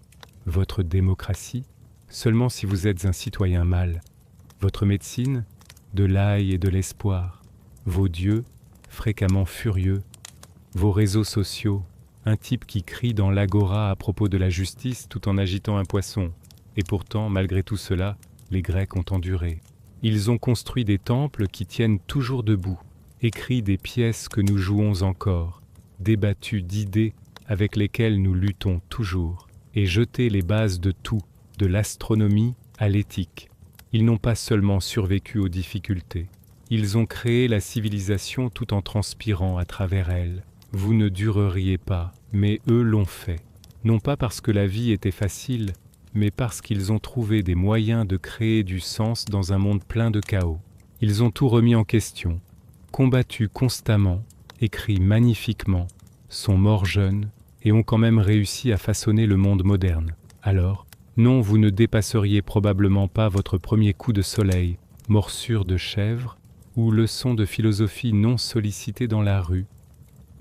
Votre démocratie, seulement si vous êtes un citoyen mâle. Votre médecine, de l'ail et de l'espoir. Vos dieux, fréquemment furieux. Vos réseaux sociaux, un type qui crie dans l'agora à propos de la justice tout en agitant un poisson. Et pourtant, malgré tout cela, les Grecs ont enduré. Ils ont construit des temples qui tiennent toujours debout, écrit des pièces que nous jouons encore, débattu d'idées avec lesquelles nous luttons toujours, et jeté les bases de tout, de l'astronomie à l'éthique. Ils n'ont pas seulement survécu aux difficultés, ils ont créé la civilisation tout en transpirant à travers elle. Vous ne dureriez pas, mais eux l'ont fait. Non pas parce que la vie était facile, mais parce qu'ils ont trouvé des moyens de créer du sens dans un monde plein de chaos. Ils ont tout remis en question, combattu constamment, écrit magnifiquement, sont morts jeunes et ont quand même réussi à façonner le monde moderne. Alors, non, vous ne dépasseriez probablement pas votre premier coup de soleil, morsure de chèvre ou leçon de philosophie non sollicitée dans la rue.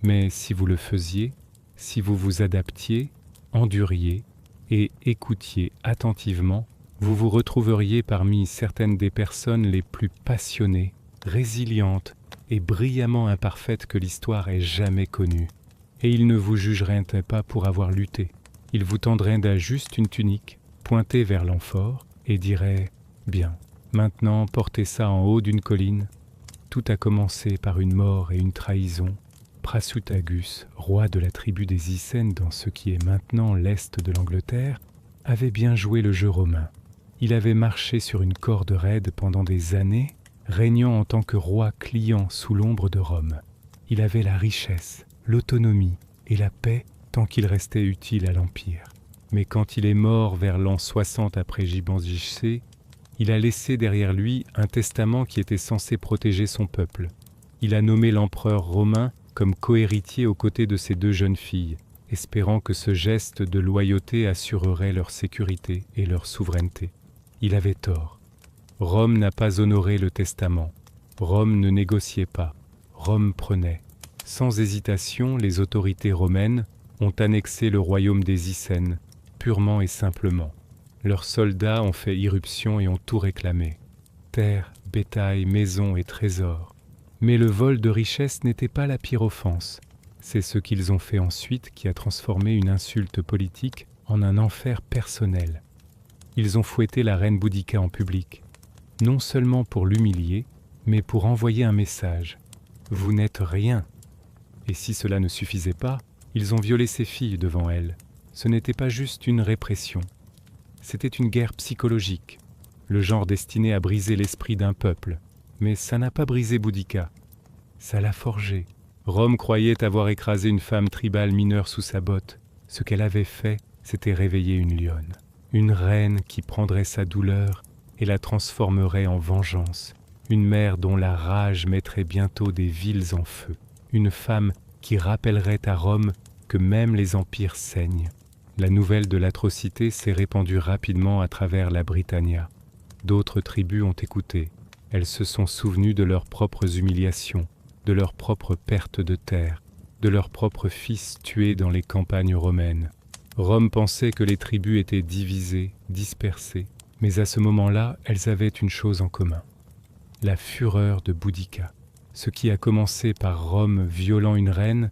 Mais si vous le faisiez, si vous vous adaptiez, enduriez et écoutiez attentivement, vous vous retrouveriez parmi certaines des personnes les plus passionnées, résilientes et brillamment imparfaites que l'histoire ait jamais connues. Et ils ne vous jugeraient pas pour avoir lutté. Ils vous tendraient juste une tunique, pointée vers l'amphore, et diraient « Bien, maintenant portez ça en haut d'une colline. Tout a commencé par une mort et une trahison. Prasutagus, roi de la tribu des Icènes dans ce qui est maintenant l'est de l'Angleterre, avait bien joué le jeu romain. Il avait marché sur une corde raide pendant des années, régnant en tant que roi client sous l'ombre de Rome. Il avait la richesse, l'autonomie et la paix tant qu'il restait utile à l'Empire. Mais quand il est mort vers l'an 60 après Gibanzigé, il a laissé derrière lui un testament qui était censé protéger son peuple. Il a nommé l'empereur romain comme cohéritier aux côtés de ses deux jeunes filles, espérant que ce geste de loyauté assurerait leur sécurité et leur souveraineté. Il avait tort. Rome n'a pas honoré le testament. Rome ne négociait pas. Rome prenait. Sans hésitation, les autorités romaines ont annexé le royaume des Icènes, purement et simplement. Leurs soldats ont fait irruption et ont tout réclamé. Terre, bétail, maisons et trésors. Mais le vol de richesses n'était pas la pire offense. C'est ce qu'ils ont fait ensuite qui a transformé une insulte politique en un enfer personnel. Ils ont fouetté la reine Boudica en public, non seulement pour l'humilier, mais pour envoyer un message. Vous n'êtes rien. Et si cela ne suffisait pas, ils ont violé ses filles devant elle. Ce n'était pas juste une répression. C'était une guerre psychologique, le genre destiné à briser l'esprit d'un peuple. Mais ça n'a pas brisé Boudica. Ça l'a forgé. Rome croyait avoir écrasé une femme tribale mineure sous sa botte. Ce qu'elle avait fait, c'était réveiller une lionne. Une reine qui prendrait sa douleur et la transformerait en vengeance. Une mère dont la rage mettrait bientôt des villes en feu. Une femme qui rappellerait à Rome que même les empires saignent. La nouvelle de l'atrocité s'est répandue rapidement à travers la Britannia. D'autres tribus ont écouté. Elles se sont souvenues de leurs propres humiliations, de leurs propres pertes de terre, de leurs propres fils tués dans les campagnes romaines. Rome pensait que les tribus étaient divisées, dispersées, mais à ce moment-là, elles avaient une chose en commun. La fureur de Boudica. Ce qui a commencé par Rome violant une reine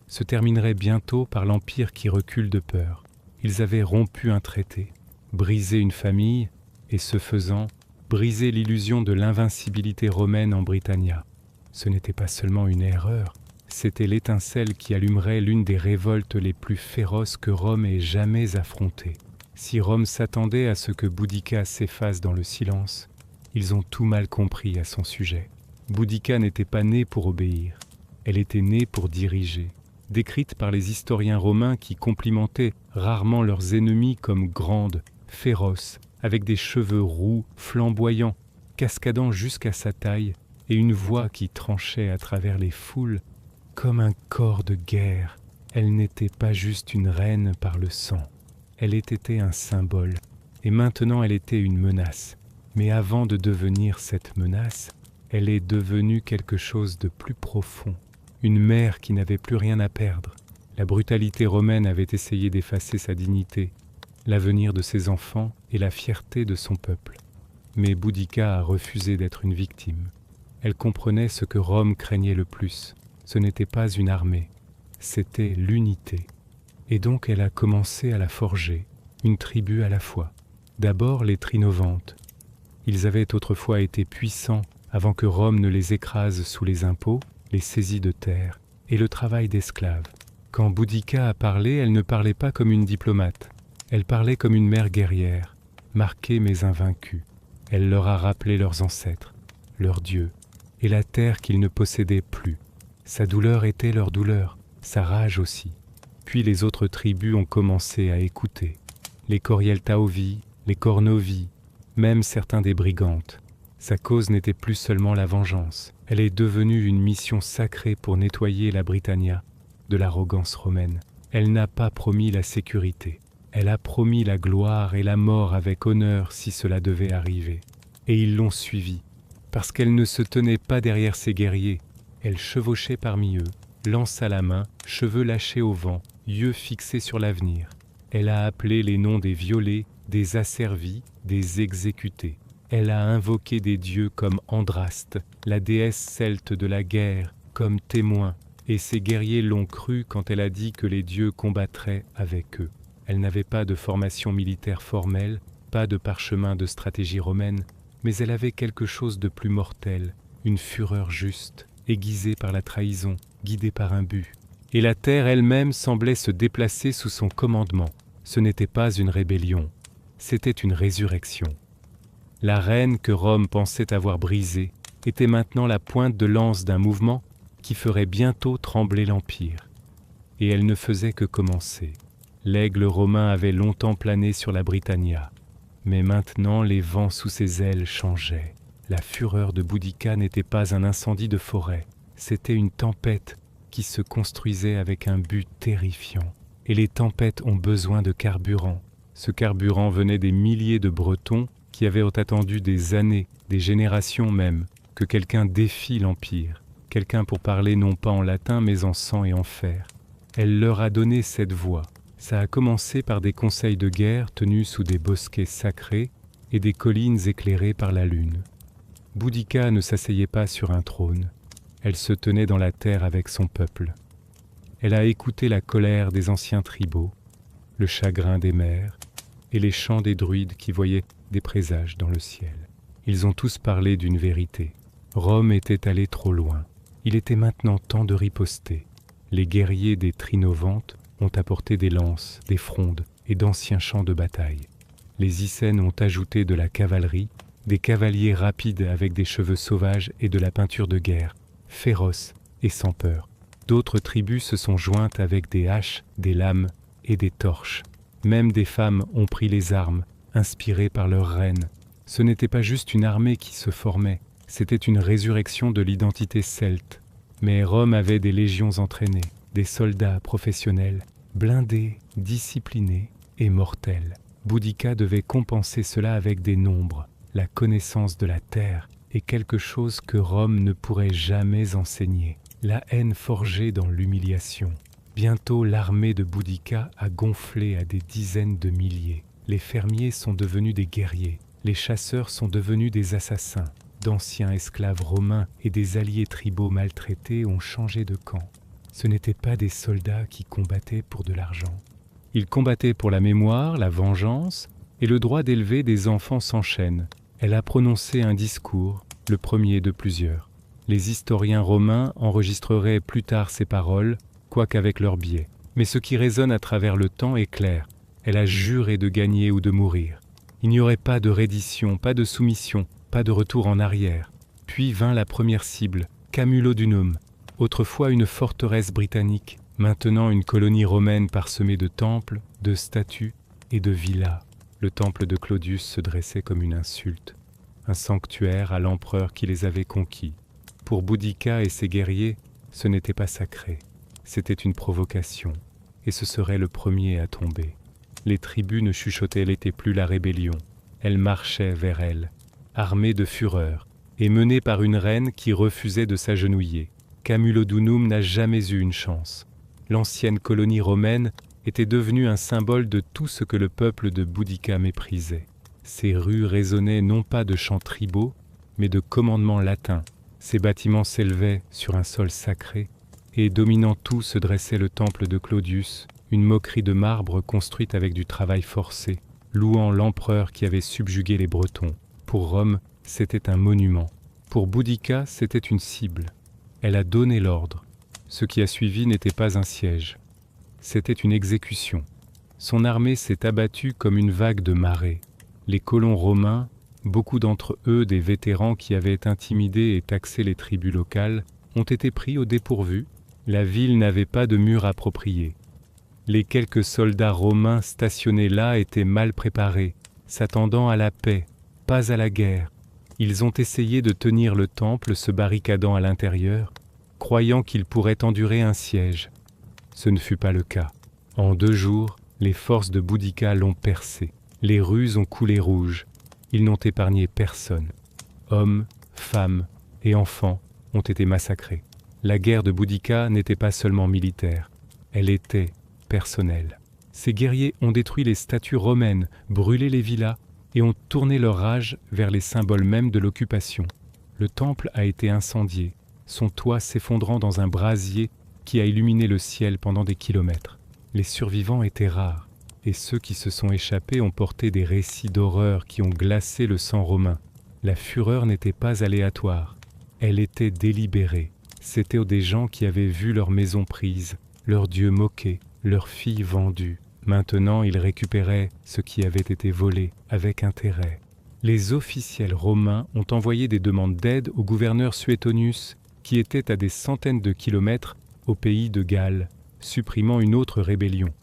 se terminerait bientôt par l'Empire qui recule de peur. Ils avaient rompu un traité, brisé une famille et, ce faisant, brisé l'illusion de l'invincibilité romaine en Britannia. Ce n'était pas seulement une erreur, c'était l'étincelle qui allumerait l'une des révoltes les plus féroces que Rome ait jamais affrontées. Si Rome s'attendait à ce que Boudica s'efface dans le silence, ils ont tout mal compris à son sujet. Boudica n'était pas née pour obéir, elle était née pour diriger. Décrite par les historiens romains qui complimentaient rarement leurs ennemis comme grandes, féroces, avec des cheveux roux, flamboyants, cascadant jusqu'à sa taille, et une voix qui tranchait à travers les foules, comme un corps de guerre. Elle n'était pas juste une reine par le sang, elle était un symbole, et maintenant elle était une menace. Mais avant de devenir cette menace, elle est devenue quelque chose de plus profond. Une mère qui n'avait plus rien à perdre. La brutalité romaine avait essayé d'effacer sa dignité. L'avenir de ses enfants et la fierté de son peuple. Mais Boudica a refusé d'être une victime. Elle comprenait ce que Rome craignait le plus. Ce n'était pas une armée, c'était l'unité. Et donc elle a commencé à la forger, une tribu à la fois. D'abord les Trinovantes. Ils avaient autrefois été puissants avant que Rome ne les écrase sous les impôts, les saisies de terre et le travail d'esclaves. Quand Boudica a parlé, elle ne parlait pas comme une diplomate. Elle parlait comme une mère guerrière, marquée mais invaincue. Elle leur a rappelé leurs ancêtres, leurs dieux, et la terre qu'ils ne possédaient plus. Sa douleur était leur douleur, sa rage aussi. Puis les autres tribus ont commencé à écouter. Les Corieltaovi, les Cornovi, même certains des Brigantes. Sa cause n'était plus seulement la vengeance. Elle est devenue une mission sacrée pour nettoyer la Britannia de l'arrogance romaine. Elle n'a pas promis la sécurité. Elle a promis la gloire et la mort avec honneur si cela devait arriver. Et ils l'ont suivie, parce qu'elle ne se tenait pas derrière ses guerriers. Elle chevauchait parmi eux, lance à la main, cheveux lâchés au vent, yeux fixés sur l'avenir. Elle a appelé les noms des violés, des asservis, des exécutés. Elle a invoqué des dieux comme Andraste, la déesse celte de la guerre, comme témoin, et ses guerriers l'ont cru quand elle a dit que les dieux combattraient avec eux. Elle n'avait pas de formation militaire formelle, pas de parchemin de stratégie romaine, mais elle avait quelque chose de plus mortel, une fureur juste, aiguisée par la trahison, guidée par un but. Et la terre elle-même semblait se déplacer sous son commandement. Ce n'était pas une rébellion, c'était une résurrection. La reine que Rome pensait avoir brisée était maintenant la pointe de lance d'un mouvement qui ferait bientôt trembler l'Empire. Et elle ne faisait que commencer. L'aigle romain avait longtemps plané sur la Britannia, mais maintenant les vents sous ses ailes changeaient. La fureur de Boudica n'était pas un incendie de forêt, c'était une tempête qui se construisait avec un but terrifiant. Et les tempêtes ont besoin de carburant. Ce carburant venait des milliers de Bretons qui avaient attendu des années, des générations même, que quelqu'un défie l'Empire, quelqu'un pour parler non pas en latin mais en sang et en fer. Elle leur a donné cette voix. Ça a commencé par des conseils de guerre tenus sous des bosquets sacrés et des collines éclairées par la lune. Boudica ne s'asseyait pas sur un trône. Elle se tenait dans la terre avec son peuple. Elle a écouté la colère des anciens tribaux, le chagrin des mères et les chants des druides qui voyaient des présages dans le ciel. Ils ont tous parlé d'une vérité. Rome était allée trop loin. Il était maintenant temps de riposter. Les guerriers des Trinovantes ont apporté des lances, des frondes et d'anciens champs de bataille. Les Icènes ont ajouté de la cavalerie, des cavaliers rapides avec des cheveux sauvages et de la peinture de guerre, féroces et sans peur. D'autres tribus se sont jointes avec des haches, des lames et des torches. Même des femmes ont pris les armes, inspirées par leur reine. Ce n'était pas juste une armée qui se formait, c'était une résurrection de l'identité celte. Mais Rome avait des légions entraînées, des soldats professionnels, blindés, disciplinés et mortels. Boudica devait compenser cela avec des nombres, la connaissance de la terre et quelque chose que Rome ne pourrait jamais enseigner, la haine forgée dans l'humiliation. Bientôt l'armée de Boudica a gonflé à des dizaines de milliers. Les fermiers sont devenus des guerriers, les chasseurs sont devenus des assassins. D'anciens esclaves romains et des alliés tribaux maltraités ont changé de camp. Ce n'étaient pas des soldats qui combattaient pour de l'argent. Ils combattaient pour la mémoire, la vengeance et le droit d'élever des enfants sans chaîne. Elle a prononcé un discours, le premier de plusieurs. Les historiens romains enregistreraient plus tard ces paroles, quoiqu'avec leur biais. Mais ce qui résonne à travers le temps est clair. Elle a juré de gagner ou de mourir. Il n'y aurait pas de reddition, pas de soumission, pas de retour en arrière. Puis vint la première cible, Camulodunum, autrefois une forteresse britannique, maintenant une colonie romaine parsemée de temples, de statues et de villas. Le temple de Claudius se dressait comme une insulte, un sanctuaire à l'empereur qui les avait conquis. Pour Boudica et ses guerriers, ce n'était pas sacré, c'était une provocation, et ce serait le premier à tomber. Les tribus ne chuchotaient plus la rébellion, elles marchaient vers elle, armée de fureur, et menée par une reine qui refusait de s'agenouiller. Camulodunum n'a jamais eu une chance. L'ancienne colonie romaine était devenue un symbole de tout ce que le peuple de Boudica méprisait. Ses rues résonnaient non pas de chants tribaux, mais de commandements latins. Ses bâtiments s'élevaient sur un sol sacré, et dominant tout se dressait le temple de Claudius, une moquerie de marbre construite avec du travail forcé, louant l'empereur qui avait subjugué les Bretons. Pour Rome, c'était un monument. Pour Boudica, c'était une cible. Elle a donné l'ordre. Ce qui a suivi n'était pas un siège. C'était une exécution. Son armée s'est abattue comme une vague de marée. Les colons romains, beaucoup d'entre eux des vétérans qui avaient intimidé et taxé les tribus locales, ont été pris au dépourvu. La ville n'avait pas de mur approprié. Les quelques soldats romains stationnés là étaient mal préparés, s'attendant à la paix, pas à la guerre. Ils ont essayé de tenir le temple se barricadant à l'intérieur, croyant qu'ils pourraient endurer un siège. Ce ne fut pas le cas. En 2 jours, les forces de Boudica l'ont percé. Les rues ont coulé rouge. Ils n'ont épargné personne. Hommes, femmes et enfants ont été massacrés. La guerre de Boudica n'était pas seulement militaire, elle était personnelle. Ces guerriers ont détruit les statues romaines, brûlé les villas et ont tourné leur rage vers les symboles mêmes de l'occupation. Le temple a été incendié, son toit s'effondrant dans un brasier qui a illuminé le ciel pendant des kilomètres. Les survivants étaient rares, et ceux qui se sont échappés ont porté des récits d'horreur qui ont glacé le sang romain. La fureur n'était pas aléatoire, elle était délibérée. C'étaient des gens qui avaient vu leur maison prise, leurs dieux moqués, leurs filles vendues. Maintenant, ils récupéraient ce qui avait été volé avec intérêt. Les officiels romains ont envoyé des demandes d'aide au gouverneur Suetonius, qui était à des centaines de kilomètres au pays de Galles, supprimant une autre rébellion.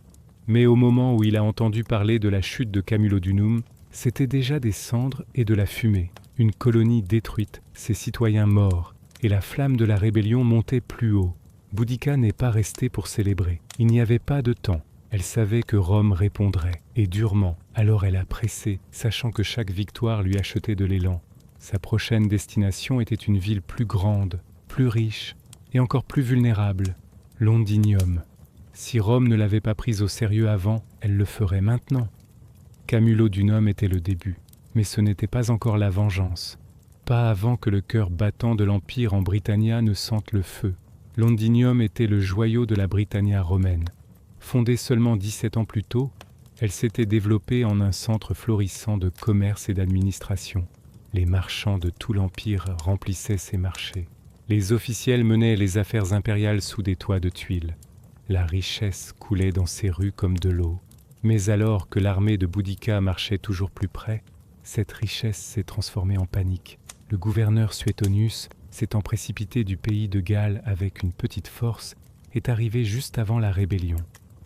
Mais au moment où il a entendu parler de la chute de Camulodunum, c'était déjà des cendres et de la fumée, une colonie détruite, ses citoyens morts, et la flamme de la rébellion montait plus haut. Boudica n'est pas restée pour célébrer. Il n'y avait pas de temps. Elle savait que Rome répondrait, et durement. Alors elle a pressé, sachant que chaque victoire lui achetait de l'élan. Sa prochaine destination était une ville plus grande, plus riche, et encore plus vulnérable, Londinium. Si Rome ne l'avait pas prise au sérieux avant, elle le ferait maintenant. Camulodunum était le début, mais ce n'était pas encore la vengeance. Pas avant que le cœur battant de l'Empire en Britannia ne sente le feu. Londinium était le joyau de la Britannia romaine. Fondée seulement 17 ans plus tôt, elle s'était développée en un centre florissant de commerce et d'administration. Les marchands de tout l'Empire remplissaient ses marchés. Les officiels menaient les affaires impériales sous des toits de tuiles. La richesse coulait dans ces rues comme de l'eau. Mais alors que l'armée de Boudica marchait toujours plus près, cette richesse s'est transformée en panique. Le gouverneur Suetonius, s'étant précipité du pays de Galles avec une petite force, est arrivé juste avant la rébellion.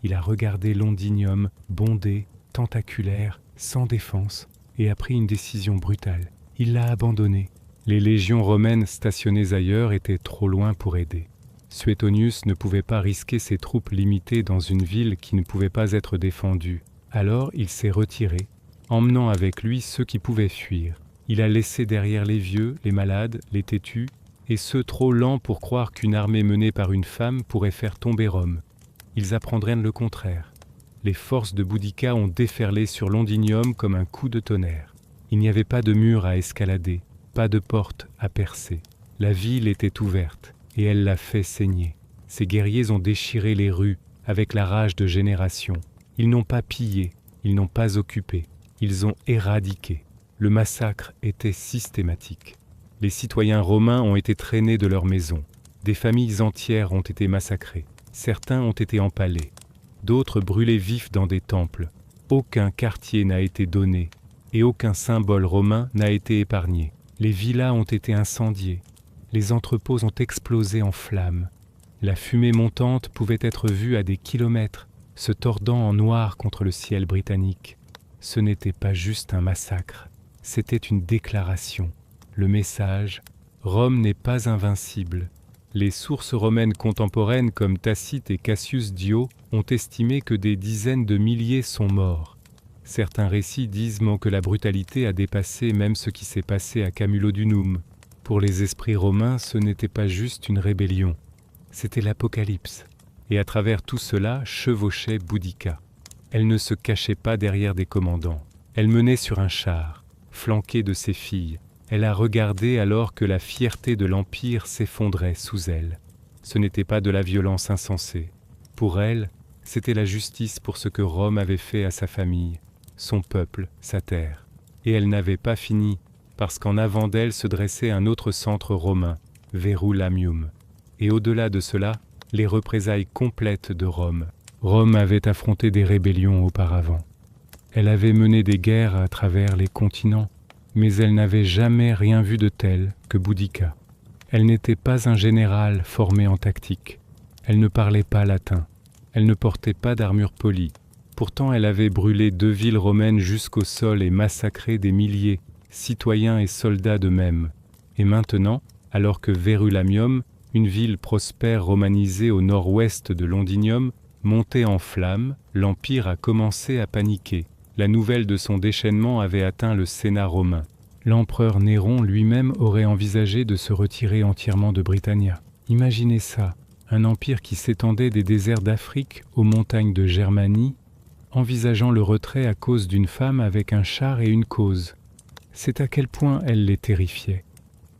Il a regardé Londinium, bondé, tentaculaire, sans défense, et a pris une décision brutale. Il l'a abandonné. Les légions romaines stationnées ailleurs étaient trop loin pour aider. Suetonius ne pouvait pas risquer ses troupes limitées dans une ville qui ne pouvait pas être défendue. Alors il s'est retiré, emmenant avec lui ceux qui pouvaient fuir. Il a laissé derrière les vieux, les malades, les têtus, et ceux trop lents pour croire qu'une armée menée par une femme pourrait faire tomber Rome. Ils apprendraient le contraire. Les forces de Boudica ont déferlé sur Londinium comme un coup de tonnerre. Il n'y avait pas de mur à escalader, pas de porte à percer. La ville était ouverte, et elle l'a fait saigner. Ces guerriers ont déchiré les rues avec la rage de générations. Ils n'ont pas pillé, ils n'ont pas occupé, ils ont éradiqué. Le massacre était systématique. Les citoyens romains ont été traînés de leurs maisons. Des familles entières ont été massacrées. Certains ont été empalés. D'autres brûlés vifs dans des temples. Aucun quartier n'a été donné et aucun symbole romain n'a été épargné. Les villas ont été incendiées. Les entrepôts ont explosé en flammes. La fumée montante pouvait être vue à des kilomètres, se tordant en noir contre le ciel britannique. Ce n'était pas juste un massacre, c'était une déclaration. Le message « Rome n'est pas invincible ». Les sources romaines contemporaines comme Tacite et Cassius Dio ont estimé que des dizaines de milliers sont morts. Certains récits disent que la brutalité a dépassé même ce qui s'est passé à Camulodunum. Pour les esprits romains, ce n'était pas juste une rébellion, c'était l'apocalypse. Et à travers tout cela chevauchait Boudica. Elle ne se cachait pas derrière des commandants. Elle menait sur un char, flanquée de ses filles. Elle a regardé alors que la fierté de l'Empire s'effondrait sous elle. Ce n'était pas de la violence insensée. Pour elle, c'était la justice pour ce que Rome avait fait à sa famille, son peuple, sa terre. Et elle n'avait pas fini, parce qu'en avant d'elle se dressait un autre centre romain, Verulamium. Et au-delà de cela, les représailles complètes de Rome. Rome avait affronté des rébellions auparavant. Elle avait mené des guerres à travers les continents, mais elle n'avait jamais rien vu de tel que Boudica. Elle n'était pas un général formé en tactique. Elle ne parlait pas latin. Elle ne portait pas d'armure polie. Pourtant, elle avait brûlé 2 villes romaines jusqu'au sol et massacré des milliers, citoyens et soldats de même. Et maintenant, alors que Verulamium, une ville prospère romanisée au nord-ouest de Londinium, montait en flammes, l'Empire a commencé à paniquer. La nouvelle de son déchaînement avait atteint le Sénat romain. L'empereur Néron lui-même aurait envisagé de se retirer entièrement de Britannia. Imaginez ça, un empire qui s'étendait des déserts d'Afrique aux montagnes de Germanie, envisageant le retrait à cause d'une femme avec un char et une cause. C'est à quel point elle les terrifiait.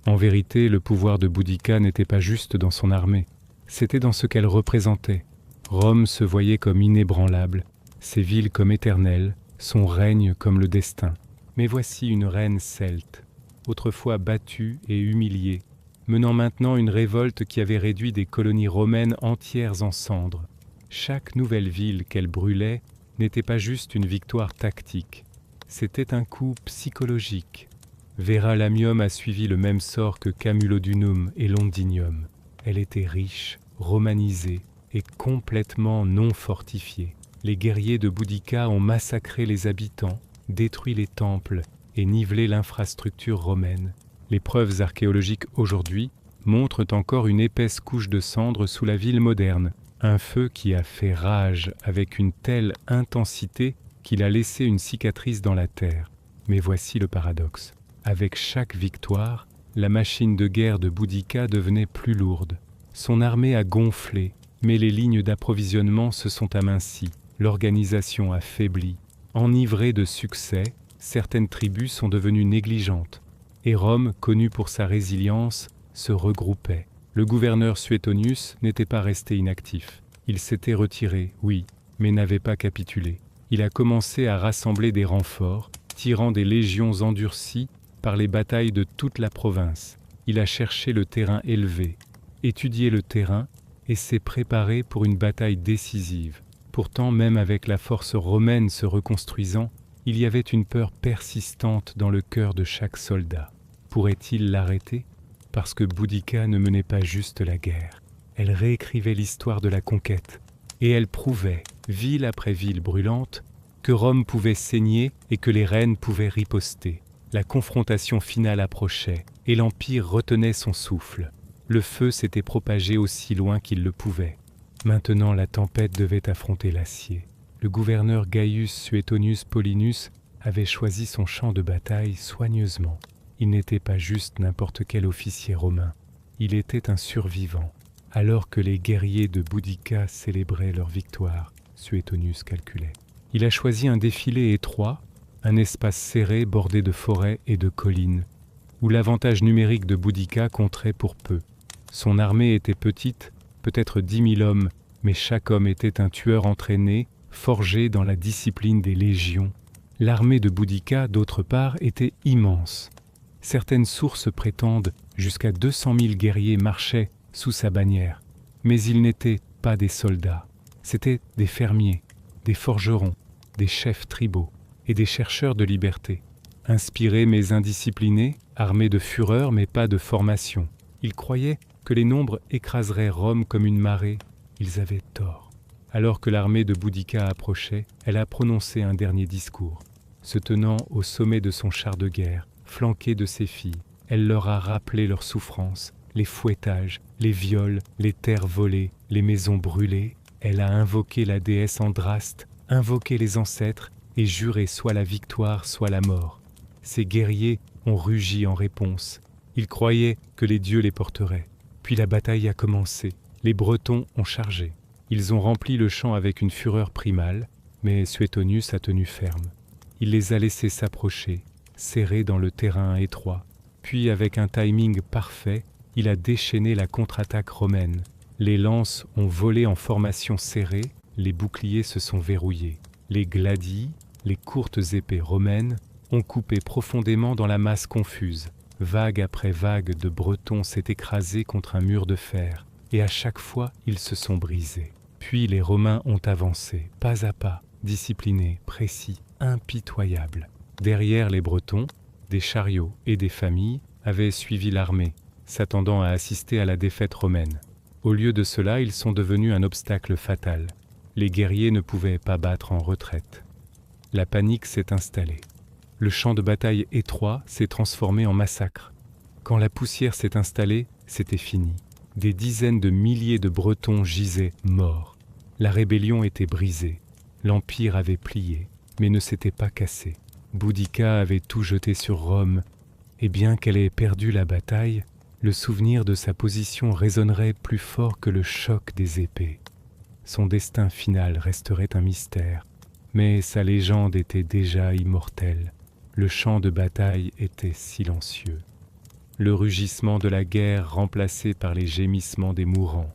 En vérité, le pouvoir de Boudica n'était pas juste dans son armée, c'était dans ce qu'elle représentait. Rome se voyait comme inébranlable, ses villes comme éternelles, son règne comme le destin. Mais voici une reine celte, autrefois battue et humiliée, menant maintenant une révolte qui avait réduit des colonies romaines entières en cendres. Chaque nouvelle ville qu'elle brûlait n'était pas juste une victoire tactique, c'était un coup psychologique. Verulamium a suivi le même sort que Camulodunum et Londinium. Elle était riche, romanisée et complètement non fortifiée. Les guerriers de Boudica ont massacré les habitants, détruit les temples et nivelé l'infrastructure romaine. Les preuves archéologiques aujourd'hui montrent encore une épaisse couche de cendres sous la ville moderne, un feu qui a fait rage avec une telle intensité qu'il a laissé une cicatrice dans la terre. Mais voici le paradoxe. Avec chaque victoire, la machine de guerre de Boudica devenait plus lourde. Son armée a gonflé, mais les lignes d'approvisionnement se sont amincies. L'organisation a faibli. Enivrée de succès, certaines tribus sont devenues négligentes. Et Rome, connue pour sa résilience, se regroupait. Le gouverneur Suetonius n'était pas resté inactif. Il s'était retiré, oui, mais n'avait pas capitulé. Il a commencé à rassembler des renforts, tirant des légions endurcies par les batailles de toute la province. Il a cherché le terrain élevé, étudié le terrain et s'est préparé pour une bataille décisive. Pourtant, même avec la force romaine se reconstruisant, il y avait une peur persistante dans le cœur de chaque soldat. Pourrait-il l'arrêter ? Parce que Boudica ne menait pas juste la guerre. Elle réécrivait l'histoire de la conquête. Et elle prouvait, ville après ville brûlante, que Rome pouvait saigner et que les reines pouvaient riposter. La confrontation finale approchait et l'Empire retenait son souffle. Le feu s'était propagé aussi loin qu'il le pouvait. Maintenant, la tempête devait affronter l'acier. Le gouverneur Gaius Suetonius Paulinus avait choisi son champ de bataille soigneusement. Il n'était pas juste n'importe quel officier romain. Il était un survivant. Alors que les guerriers de Boudica célébraient leur victoire, Suetonius calculait. Il a choisi un défilé étroit, un espace serré bordé de forêts et de collines, où l'avantage numérique de Boudica compterait pour peu. Son armée était petite, peut-être 10 000 hommes, mais chaque homme était un tueur entraîné, forgé dans la discipline des légions. L'armée de Boudica, d'autre part, était immense. Certaines sources prétendent jusqu'à 200 000 guerriers marchaient sous sa bannière. Mais ils n'étaient pas des soldats. C'étaient des fermiers, des forgerons, des chefs tribaux et des chercheurs de liberté. Inspirés mais indisciplinés, armés de fureur mais pas de formation. Ils croyaient que les nombres écraseraient Rome comme une marée. Ils avaient tort. Alors que l'armée de Boudica approchait, elle a prononcé un dernier discours. Se tenant au sommet de son char de guerre, flanquée de ses filles, elle leur a rappelé leurs souffrances, les fouettages, les viols, les terres volées, les maisons brûlées. Elle a invoqué la déesse Andraste, invoqué les ancêtres et juré soit la victoire, soit la mort. Ces guerriers ont rugi en réponse. Ils croyaient que les dieux les porteraient. Puis la bataille a commencé. Les Bretons ont chargé. Ils ont rempli le champ avec une fureur primale, mais Suetonius a tenu ferme. Il les a laissés s'approcher, serrés dans le terrain étroit. Puis, avec un timing parfait, il a déchaîné la contre-attaque romaine. Les lances ont volé en formation serrée, les boucliers se sont verrouillés. Les gladies, les courtes épées romaines, ont coupé profondément dans la masse confuse. Vague après vague de Bretons s'est écrasée contre un mur de fer, et à chaque fois ils se sont brisés. Puis les Romains ont avancé, pas à pas, disciplinés, précis, impitoyables. Derrière les Bretons, des chariots et des familles avaient suivi l'armée, s'attendant à assister à la défaite romaine. Au lieu de cela, ils sont devenus un obstacle fatal. Les guerriers ne pouvaient pas battre en retraite. La panique s'est installée. Le champ de bataille étroit s'est transformé en massacre. Quand la poussière s'est installée, c'était fini. Des dizaines de milliers de Bretons gisaient morts. La rébellion était brisée. L'Empire avait plié, mais ne s'était pas cassé. Boudica avait tout jeté sur Rome, et bien qu'elle ait perdu la bataille, le souvenir de sa position résonnerait plus fort que le choc des épées. Son destin final resterait un mystère, mais sa légende était déjà immortelle. Le champ de bataille était silencieux. Le rugissement de la guerre remplacé par les gémissements des mourants.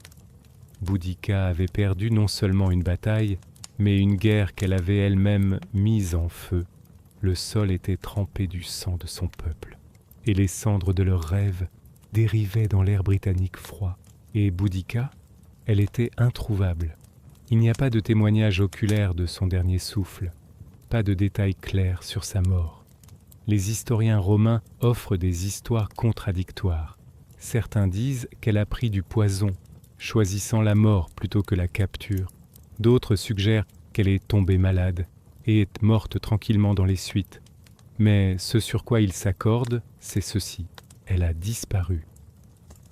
Boudica avait perdu non seulement une bataille, mais une guerre qu'elle avait elle-même mise en feu. Le sol était trempé du sang de son peuple, et les cendres de leurs rêves dérivaient dans l'air britannique froid. Et Boudica, elle était introuvable. Il n'y a pas de témoignage oculaire de son dernier souffle, pas de détails clairs sur sa mort. Les historiens romains offrent des histoires contradictoires. Certains disent qu'elle a pris du poison, choisissant la mort plutôt que la capture. D'autres suggèrent qu'elle est tombée malade et est morte tranquillement dans les suites. Mais ce sur quoi ils s'accordent, c'est ceci. Elle a disparu.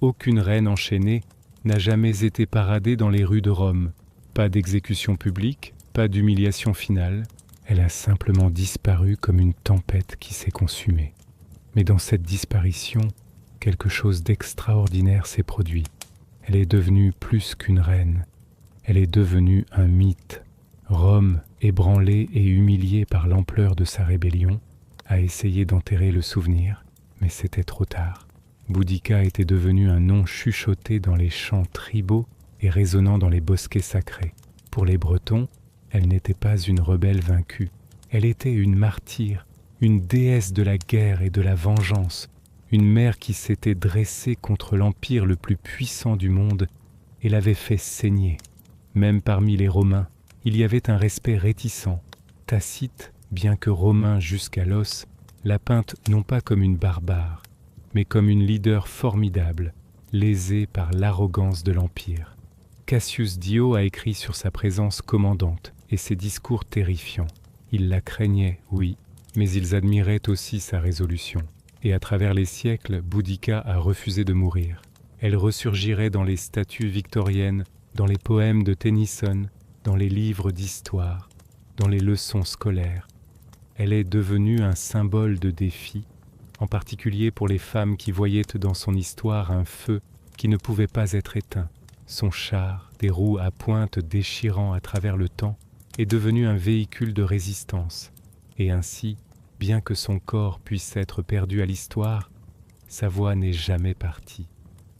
Aucune reine enchaînée n'a jamais été paradée dans les rues de Rome. Pas d'exécution publique, pas d'humiliation finale. Elle a simplement disparu comme une tempête qui s'est consumée. Mais dans cette disparition, quelque chose d'extraordinaire s'est produit. Elle est devenue plus qu'une reine. Elle est devenue un mythe. Rome, ébranlée et humiliée par l'ampleur de sa rébellion, a essayé d'enterrer le souvenir, mais c'était trop tard. Boudica était devenue un nom chuchoté dans les chants tribaux et résonnant dans les bosquets sacrés. Pour les Bretons, elle n'était pas une rebelle vaincue. Elle était une martyre, une déesse de la guerre et de la vengeance, une mère qui s'était dressée contre l'empire le plus puissant du monde et l'avait fait saigner. Même parmi les Romains, il y avait un respect réticent. Tacite, bien que romain jusqu'à l'os, la peinte non pas comme une barbare, mais comme une leader formidable, lésée par l'arrogance de l'empire. Cassius Dio a écrit sur sa présence commandante et ses discours terrifiants. Ils la craignaient, oui, mais ils admiraient aussi sa résolution. Et à travers les siècles, Boudica a refusé de mourir. Elle ressurgirait dans les statues victoriennes, dans les poèmes de Tennyson, dans les livres d'histoire, dans les leçons scolaires. Elle est devenue un symbole de défi, en particulier pour les femmes qui voyaient dans son histoire un feu qui ne pouvait pas être éteint. Son char, des roues à pointe déchirant à travers le temps, est devenu un véhicule de résistance. Et ainsi, bien que son corps puisse être perdu à l'histoire, sa voix n'est jamais partie.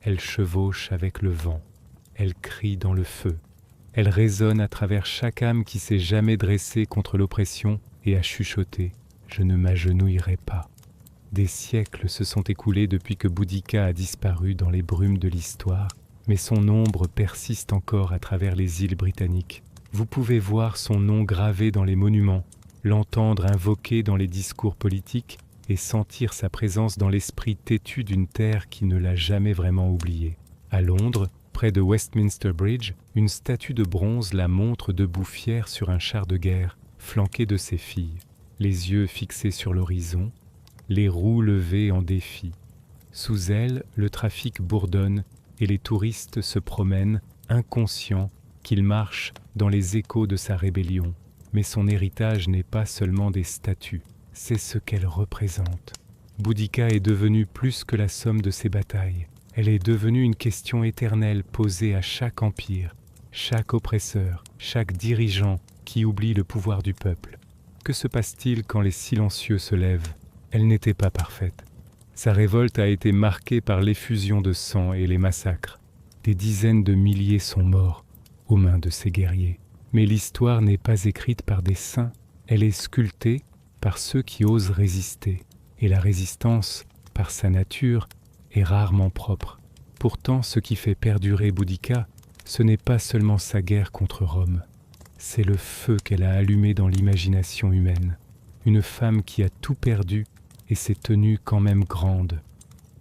Elle chevauche avec le vent, elle crie dans le feu, elle résonne à travers chaque âme qui s'est jamais dressée contre l'oppression et a chuchoté « Je ne m'agenouillerai pas ». Des siècles se sont écoulés depuis que Boudica a disparu dans les brumes de l'histoire, mais son ombre persiste encore à travers les îles britanniques. Vous pouvez voir son nom gravé dans les monuments, l'entendre invoqué dans les discours politiques et sentir sa présence dans l'esprit têtu d'une terre qui ne l'a jamais vraiment oublié. À Londres, près de Westminster Bridge, une statue de bronze la montre debout fière sur un char de guerre, flanquée de ses filles, les yeux fixés sur l'horizon, les roues levées en défi. Sous elle, le trafic bourdonne et les touristes se promènent, inconscients qu'ils marchent dans les échos de sa rébellion. Mais son héritage n'est pas seulement des statues, c'est ce qu'elle représente. Boudica est devenue plus que la somme de ses batailles. Elle est devenue une question éternelle posée à chaque empire, chaque oppresseur, chaque dirigeant qui oublie le pouvoir du peuple. Que se passe-t-il quand les silencieux se lèvent? Elle n'était pas parfaite. Sa révolte a été marquée par l'effusion de sang et les massacres. Des dizaines de milliers sont morts aux mains de ces guerriers. Mais l'histoire n'est pas écrite par des saints, elle est sculptée par ceux qui osent résister. Et la résistance, par sa nature, est rarement propre. Pourtant, ce qui fait perdurer Boudica, ce n'est pas seulement sa guerre contre Rome, c'est le feu qu'elle a allumé dans l'imagination humaine. Une femme qui a tout perdu et s'est tenue quand même grande.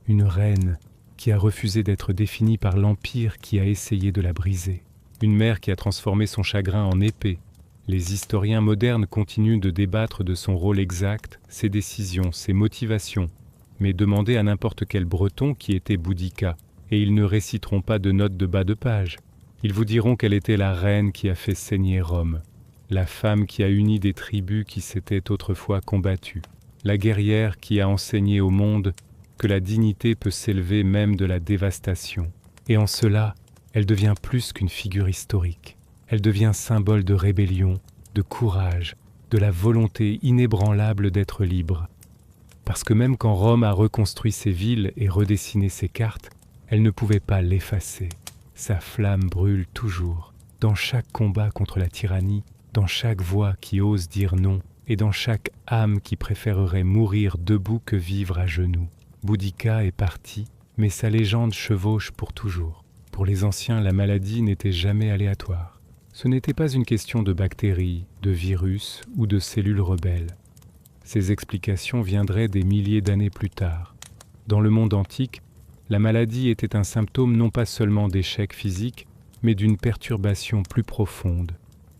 Une reine qui a refusé d'être définie par l'empire qui a essayé de la briser. Une mère qui a transformé son chagrin en épée. Les historiens modernes continuent de débattre de son rôle exact, ses décisions, ses motivations. Mais demandez à n'importe quel breton qui était Boudica, et ils ne réciteront pas de notes de bas de page. Ils vous diront qu'elle était la reine qui a fait saigner Rome, la femme qui a uni des tribus qui s'étaient autrefois combattues, la guerrière qui a enseigné au monde que la dignité peut s'élever même de la dévastation. Et en cela, elle devient plus qu'une figure historique. Elle devient symbole de rébellion, de courage, de la volonté inébranlable d'être libre. Parce que même quand Rome a reconstruit ses villes et redessiné ses cartes, elle ne pouvait pas l'effacer. Sa flamme brûle toujours, dans chaque combat contre la tyrannie, dans chaque voix qui ose dire non, et dans chaque âme qui préférerait mourir debout que vivre à genoux. Boudica est parti, mais sa légende chevauche pour toujours. Pour les anciens, la maladie n'était jamais aléatoire. Ce n'était pas une question de bactéries, de virus ou de cellules rebelles. Ces explications viendraient des milliers d'années plus tard. Dans le monde antique, la maladie était un symptôme non pas seulement d'échec physique, mais d'une perturbation plus profonde,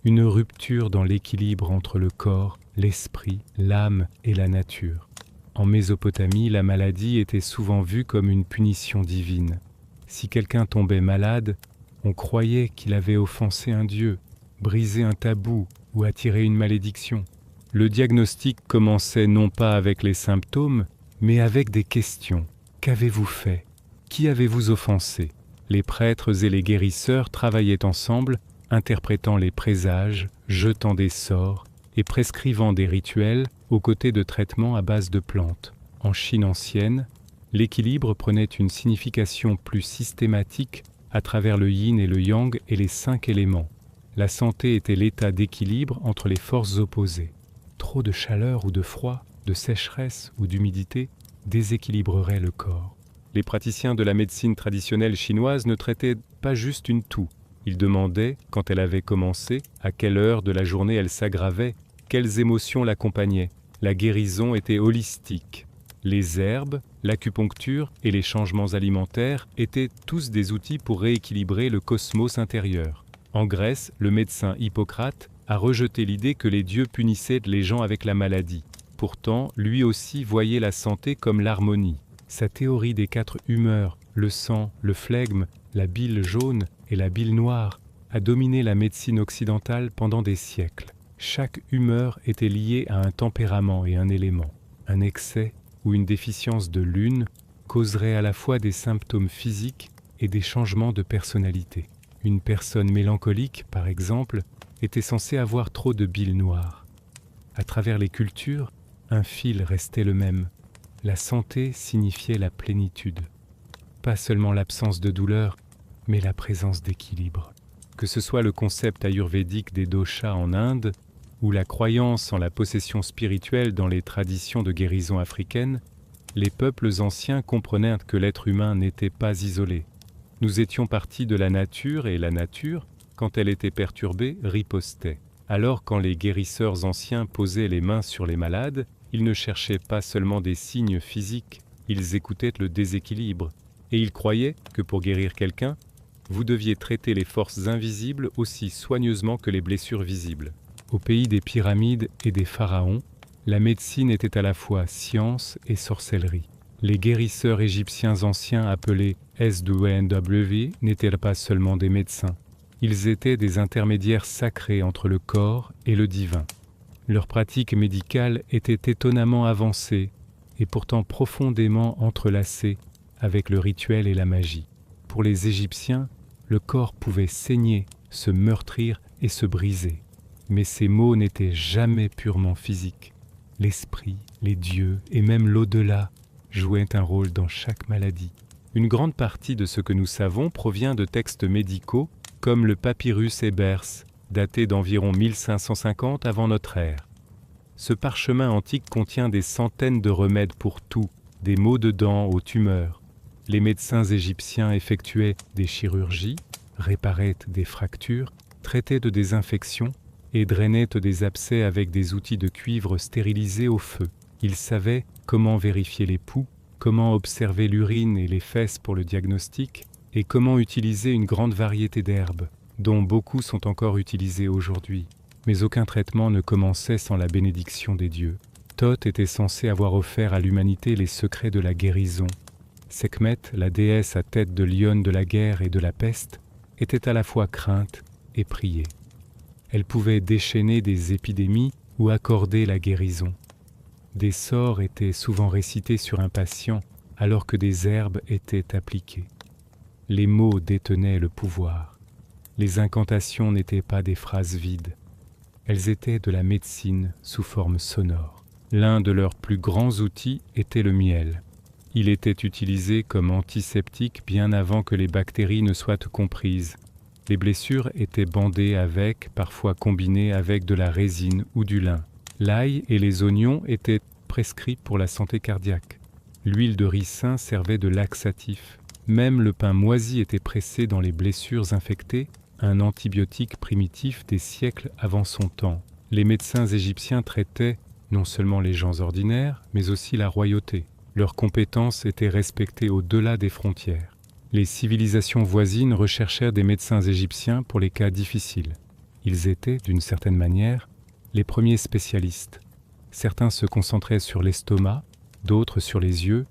une rupture dans l'équilibre entre le corps, l'esprit, l'âme et la nature. En Mésopotamie, la maladie était souvent vue comme une punition divine. Si quelqu'un tombait malade, on croyait qu'il avait offensé un dieu, brisé un tabou ou attiré une malédiction. Le diagnostic commençait non pas avec les symptômes, mais avec des questions. Qu'avez-vous fait? Qui avez-vous offensé? Les prêtres et les guérisseurs travaillaient ensemble, interprétant les présages, jetant des sorts et prescrivant des rituels aux côtés de traitements à base de plantes. En Chine ancienne, l'équilibre prenait une signification plus systématique à travers le yin et le yang et les 5 éléments. La santé était l'état d'équilibre entre les forces opposées. Trop de chaleur ou de froid, de sécheresse ou d'humidité déséquilibrerait le corps. Les praticiens de la médecine traditionnelle chinoise ne traitaient pas juste une toux. Ils demandaient, quand elle avait commencé, à quelle heure de la journée elle s'aggravait, quelles émotions l'accompagnaient. La guérison était holistique. Les herbes, l'acupuncture et les changements alimentaires étaient tous des outils pour rééquilibrer le cosmos intérieur. En Grèce, le médecin Hippocrate a rejeté l'idée que les dieux punissaient les gens avec la maladie. Pourtant, lui aussi voyait la santé comme l'harmonie. Sa théorie des 4 humeurs, le sang, le flegme, la bile jaune et la bile noire, a dominé la médecine occidentale pendant des siècles. Chaque humeur était liée à un tempérament et un élément. Un excès ou une déficience de l'une causerait à la fois des symptômes physiques et des changements de personnalité. Une personne mélancolique, par exemple, était censée avoir trop de bile noire. À travers les cultures, un fil restait le même. La santé signifiait la plénitude. Pas seulement l'absence de douleur, mais la présence d'équilibre. Que ce soit le concept ayurvédique des doshas en Inde, ou la croyance en la possession spirituelle dans les traditions de guérison africaines, les peuples anciens comprenaient que l'être humain n'était pas isolé. Nous étions partis de la nature et la nature, quand elle était perturbée, ripostait. Alors quand les guérisseurs anciens posaient les mains sur les malades, ils ne cherchaient pas seulement des signes physiques, ils écoutaient le déséquilibre. Et ils croyaient que pour guérir quelqu'un, vous deviez traiter les forces invisibles aussi soigneusement que les blessures visibles. Au pays des pyramides et des pharaons, la médecine était à la fois science et sorcellerie. Les guérisseurs égyptiens anciens appelés SW n'étaient pas seulement des médecins. Ils étaient des intermédiaires sacrés entre le corps et le divin. Leur pratique médicale était étonnamment avancée et pourtant profondément entrelacée avec le rituel et la magie. Pour les Égyptiens, le corps pouvait saigner, se meurtrir et se briser. Mais ces maux n'étaient jamais purement physiques. L'esprit, les dieux et même l'au-delà jouaient un rôle dans chaque maladie. Une grande partie de ce que nous savons provient de textes médicaux comme le papyrus Ebers, daté d'environ 1550 avant notre ère. Ce parchemin antique contient des centaines de remèdes pour tout, des maux de dents aux tumeurs. Les médecins égyptiens effectuaient des chirurgies, réparaient des fractures, traitaient de des infections et drainaient des abcès avec des outils de cuivre stérilisés au feu. Ils savaient comment vérifier les poux, comment observer l'urine et les fesses pour le diagnostic, et comment utiliser une grande variété d'herbes, dont beaucoup sont encore utilisées aujourd'hui. Mais aucun traitement ne commençait sans la bénédiction des dieux. Thoth était censé avoir offert à l'humanité les secrets de la guérison. Sekhmet, la déesse à tête de lionne de la guerre et de la peste, était à la fois crainte et priée. Elle pouvait déchaîner des épidémies ou accorder la guérison. Des sorts étaient souvent récités sur un patient alors que des herbes étaient appliquées. Les mots détenaient le pouvoir. Les incantations n'étaient pas des phrases vides. Elles étaient de la médecine sous forme sonore. L'un de leurs plus grands outils était le miel. Il était utilisé comme antiseptique bien avant que les bactéries ne soient comprises. Les blessures étaient bandées avec, parfois combinées avec de la résine ou du lin. L'ail et les oignons étaient prescrits pour la santé cardiaque. L'huile de ricin servait de laxatif. Même le pain moisi était pressé dans les blessures infectées, un antibiotique primitif des siècles avant son temps. Les médecins égyptiens traitaient non seulement les gens ordinaires, mais aussi la royauté. Leurs compétences étaient respectées au-delà des frontières. Les civilisations voisines recherchèrent des médecins égyptiens pour les cas difficiles. Ils étaient, d'une certaine manière, les premiers spécialistes. Certains se concentraient sur l'estomac, d'autres sur les yeux,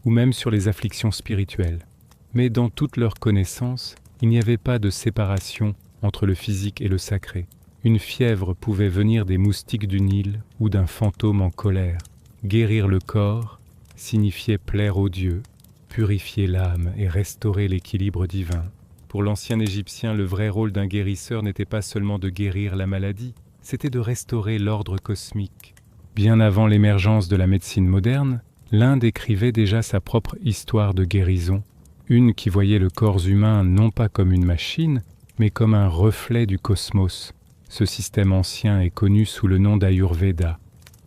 ou même sur les afflictions spirituelles. Mais dans toute leur connaissance, il n'y avait pas de séparation entre le physique et le sacré. Une fièvre pouvait venir des moustiques du Nil ou d'un fantôme en colère. Guérir le corps signifiait plaire aux dieux, purifier l'âme et restaurer l'équilibre divin. Pour l'ancien Égyptien, le vrai rôle d'un guérisseur n'était pas seulement de guérir la maladie, c'était de restaurer l'ordre cosmique. Bien avant l'émergence de la médecine moderne, l'Inde écrivait déjà sa propre histoire de guérison, une qui voyait le corps humain non pas comme une machine, mais comme un reflet du cosmos. Ce système ancien est connu sous le nom d'Ayurveda,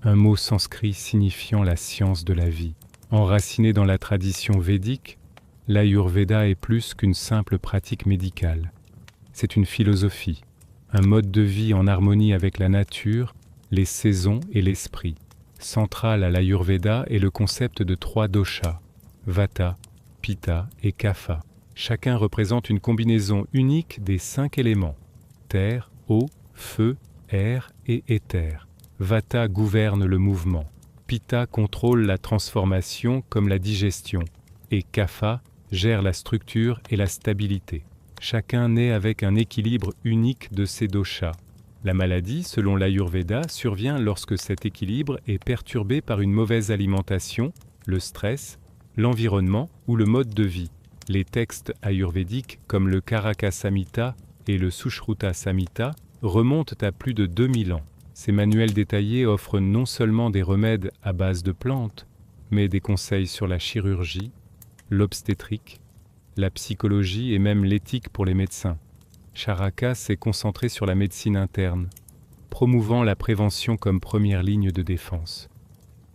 un mot sanskrit signifiant la science de la vie. Enraciné dans la tradition védique, l'Ayurveda est plus qu'une simple pratique médicale. C'est une philosophie, un mode de vie en harmonie avec la nature, les saisons et l'esprit. Central à l'Ayurveda est le concept de 3 doshas, Vata, Pitta et Kapha. Chacun représente une combinaison unique des 5 éléments, terre, eau, feu, air et éther. Vata gouverne le mouvement, Pitta contrôle la transformation comme la digestion, et Kapha gère la structure et la stabilité. Chacun naît avec un équilibre unique de ces doshas. La maladie, selon l'Ayurveda, survient lorsque cet équilibre est perturbé par une mauvaise alimentation, le stress, l'environnement ou le mode de vie. Les textes ayurvédiques comme le Karaka Samhita et le Sushruta Samhita remontent à plus de 2000 ans. Ces manuels détaillés offrent non seulement des remèdes à base de plantes, mais des conseils sur la chirurgie, l'obstétrique, la psychologie et même l'éthique pour les médecins. Charaka s'est concentré sur la médecine interne, promouvant la prévention comme première ligne de défense.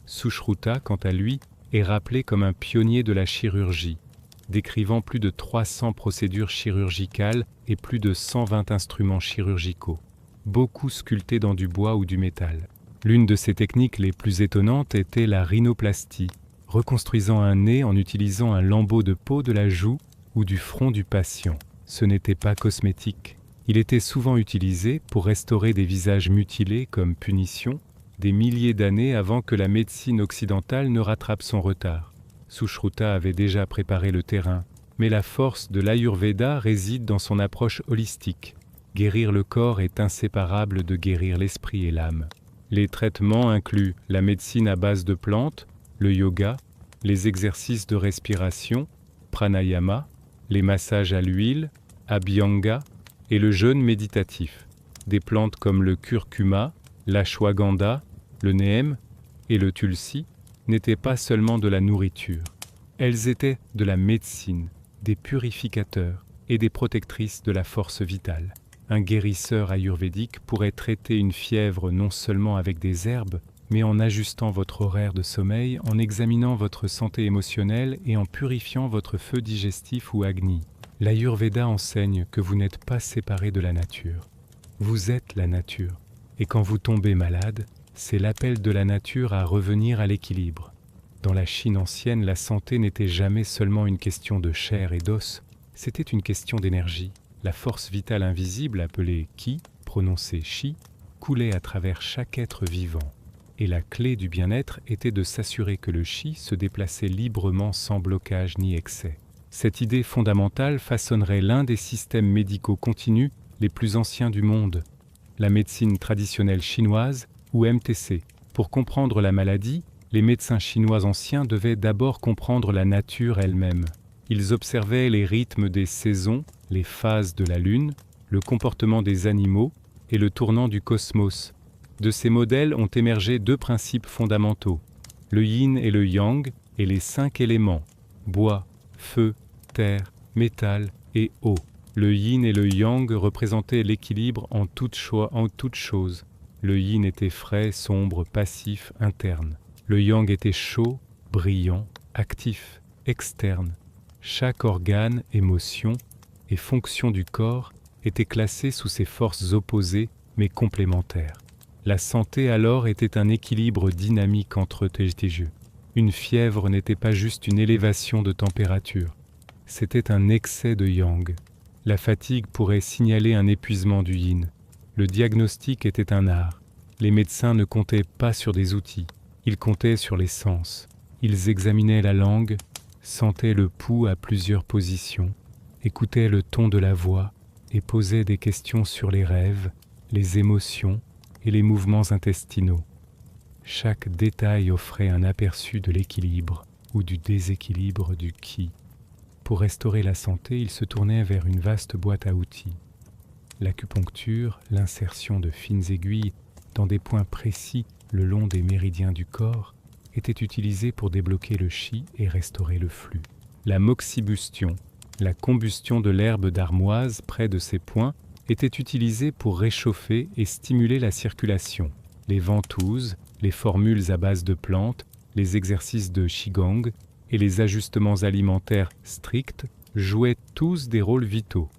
Sushruta, quant à lui, est rappelé comme un pionnier de la chirurgie, décrivant plus de 300 procédures chirurgicales et plus de 120 instruments chirurgicaux, beaucoup sculptés dans du bois ou du métal. L'une de ces techniques les plus étonnantes était la rhinoplastie, reconstruisant un nez en utilisant un lambeau de peau de la joue ou du front du patient. Ce n'était pas cosmétique. Il était souvent utilisé pour restaurer des visages mutilés comme punition, des milliers d'années avant que la médecine occidentale ne rattrape son retard. Sushruta avait déjà préparé le terrain, mais la force de l'Ayurveda réside dans son approche holistique. Guérir le corps est inséparable de guérir l'esprit et l'âme. Les traitements incluent la médecine à base de plantes, le yoga, les exercices de respiration, pranayama, les massages à l'huile, abhyanga et le jeûne méditatif. Des plantes comme le curcuma, l'ashwagandha, le neem et le tulsi n'étaient pas seulement de la nourriture. Elles étaient de la médecine, des purificateurs et des protectrices de la force vitale. Un guérisseur ayurvédique pourrait traiter une fièvre non seulement avec des herbes, mais en ajustant votre horaire de sommeil, en examinant votre santé émotionnelle et en purifiant votre feu digestif ou agni. L'Ayurveda enseigne que vous n'êtes pas séparé de la nature. Vous êtes la nature. Et quand vous tombez malade, c'est l'appel de la nature à revenir à l'équilibre. Dans la Chine ancienne, la santé n'était jamais seulement une question de chair et d'os, c'était une question d'énergie. La force vitale invisible, appelée Qi, prononcée Chi, coulait à travers chaque être vivant. Et la clé du bien-être était de s'assurer que le Chi se déplaçait librement sans blocage ni excès. Cette idée fondamentale façonnerait l'un des systèmes médicaux continus les plus anciens du monde, la médecine traditionnelle chinoise ou MTC. Pour comprendre la maladie, les médecins chinois anciens devaient d'abord comprendre la nature elle-même. Ils observaient les rythmes des saisons, les phases de la lune, le comportement des animaux et le tournant du cosmos. De ces modèles ont émergé deux principes fondamentaux, le yin et le yang et les 5 éléments, bois, feu, terre, métal et eau. Le yin et le yang représentaient l'équilibre en toute chose. Le yin était frais, sombre, passif, interne. Le yang était chaud, brillant, actif, externe. Chaque organe, émotion et fonction du corps était classé sous ces forces opposées mais complémentaires. La santé alors était un équilibre dynamique entre tes yeux. Une fièvre n'était pas juste une élévation de température, c'était un excès de yang. La fatigue pourrait signaler un épuisement du yin. Le diagnostic était un art. Les médecins ne comptaient pas sur des outils, ils comptaient sur les sens. Ils examinaient la langue, sentaient le pouls à plusieurs positions, écoutaient le ton de la voix et posaient des questions sur les rêves, les émotions et les mouvements intestinaux. Chaque détail offrait un aperçu de l'équilibre ou du déséquilibre du Qi. Pour restaurer la santé, ils se tournaient vers une vaste boîte à outils. L'acupuncture, l'insertion de fines aiguilles dans des points précis le long des méridiens du corps, était utilisée pour débloquer le chi et restaurer le flux. La moxibustion, la combustion de l'herbe d'armoise près de ces points, était utilisée pour réchauffer et stimuler la circulation. Les ventouses, les formules à base de plantes, les exercices de qigong et les ajustements alimentaires stricts jouaient tous des rôles vitaux.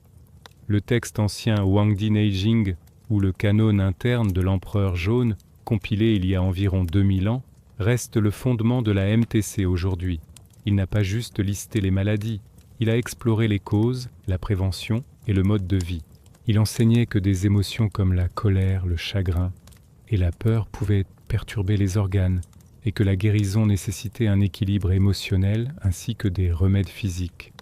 Le texte ancien Huangdi Neijing ou le canon interne de l'empereur jaune, compilé il y a environ 2000 ans, reste le fondement de la MTC aujourd'hui. Il n'a pas juste listé les maladies, il a exploré les causes, la prévention et le mode de vie. Il enseignait que des émotions comme la colère, le chagrin et la peur pouvaient perturber les organes et que la guérison nécessitait un équilibre émotionnel ainsi que des remèdes physiques.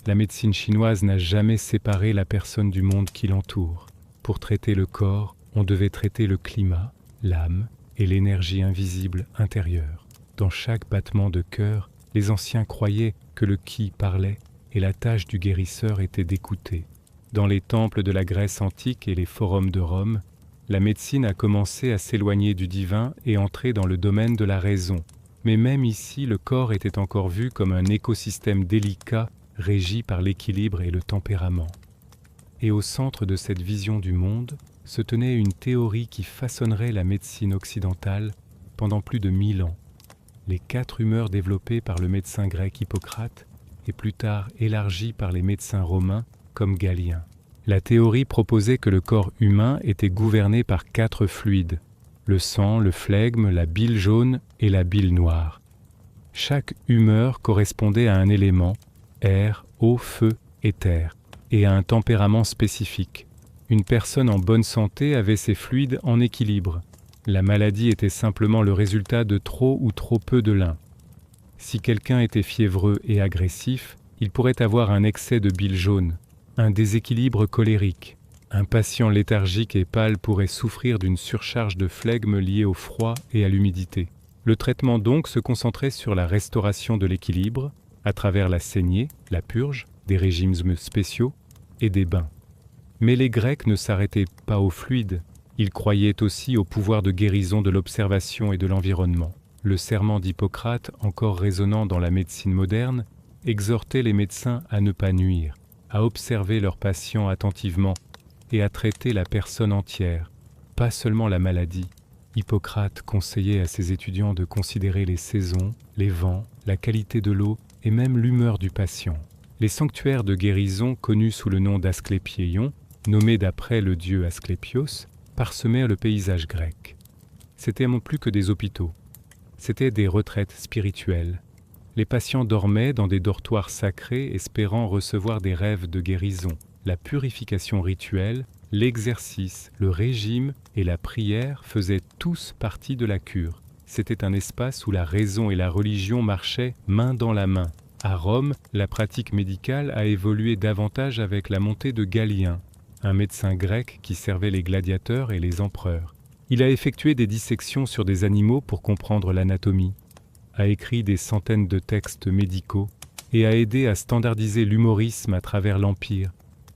La médecine chinoise n'a jamais séparé la personne du monde qui l'entoure. Pour traiter le corps, on devait traiter le climat, l'âme et l'énergie invisible intérieure. Dans chaque battement de cœur, les anciens croyaient que le Qi parlait et la tâche du guérisseur était d'écouter. Dans les temples de la Grèce antique et les forums de Rome, la médecine a commencé à s'éloigner du divin et entrer dans le domaine de la raison. Mais même ici, le corps était encore vu comme un écosystème délicat régi par l'équilibre et le tempérament. Et au centre de cette vision du monde se tenait une théorie qui façonnerait la médecine occidentale pendant plus de 1000 ans. Les 4 humeurs développées par le médecin grec Hippocrate et plus tard élargies par les médecins romains comme Galien. La théorie proposait que le corps humain était gouverné par 4 fluides, le sang, le flegme, la bile jaune et la bile noire. Chaque humeur correspondait à un élément, air, eau, feu et terre, et à un tempérament spécifique. Une personne en bonne santé avait ses fluides en équilibre. La maladie était simplement le résultat de trop ou trop peu de l'un. Si quelqu'un était fiévreux et agressif, il pourrait avoir un excès de bile jaune, un déséquilibre colérique. Un patient léthargique et pâle pourrait souffrir d'une surcharge de flegme liée au froid et à l'humidité. Le traitement donc se concentrait sur la restauration de l'équilibre à travers la saignée, la purge, des régimes spéciaux et des bains. Mais les Grecs ne s'arrêtaient pas au fluide. Ils croyaient aussi au pouvoir de guérison de l'observation et de l'environnement. Le serment d'Hippocrate, encore résonnant dans la médecine moderne, exhortait les médecins à ne pas nuire, à observer leurs patients attentivement et à traiter la personne entière, pas seulement la maladie. Hippocrate conseillait à ses étudiants de considérer les saisons, les vents, la qualité de l'eau et même l'humeur du patient. Les sanctuaires de guérison connus sous le nom d'Asclépieion, nommés d'après le dieu Asclépios, parsemaient le paysage grec. C'étaient non plus que des hôpitaux, c'étaient des retraites spirituelles. Les patients dormaient dans des dortoirs sacrés espérant recevoir des rêves de guérison. La purification rituelle, l'exercice, le régime et la prière faisaient tous partie de la cure. C'était un espace où la raison et la religion marchaient main dans la main. À Rome, la pratique médicale a évolué davantage avec la montée de Galien, un médecin grec qui servait les gladiateurs et les empereurs. Il a effectué des dissections sur des animaux pour comprendre l'anatomie, a écrit des centaines de textes médicaux et a aidé à standardiser l'humorisme à travers l'Empire.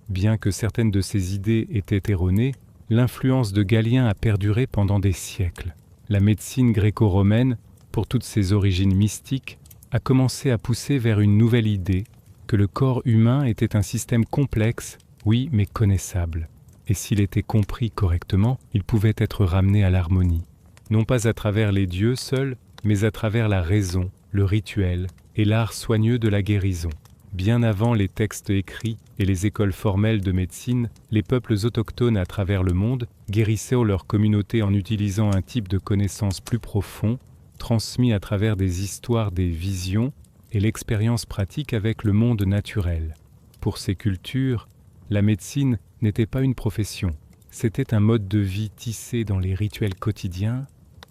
Bien que certaines de ses idées étaient erronées, l'influence de Galien a perduré pendant des siècles. La médecine gréco-romaine, pour toutes ses origines mystiques, a commencé à pousser vers une nouvelle idée, que le corps humain était un système complexe, oui, mais connaissable. Et s'il était compris correctement, il pouvait être ramené à l'harmonie. Non pas à travers les dieux seuls, mais à travers la raison, le rituel et l'art soigneux de la guérison. Bien avant les textes écrits et les écoles formelles de médecine, les peuples autochtones à travers le monde guérissaient leur communauté en utilisant un type de connaissance plus profond, transmis à travers des histoires, des visions et l'expérience pratique avec le monde naturel. Pour ces cultures, la médecine n'était pas une profession, c'était un mode de vie tissé dans les rituels quotidiens,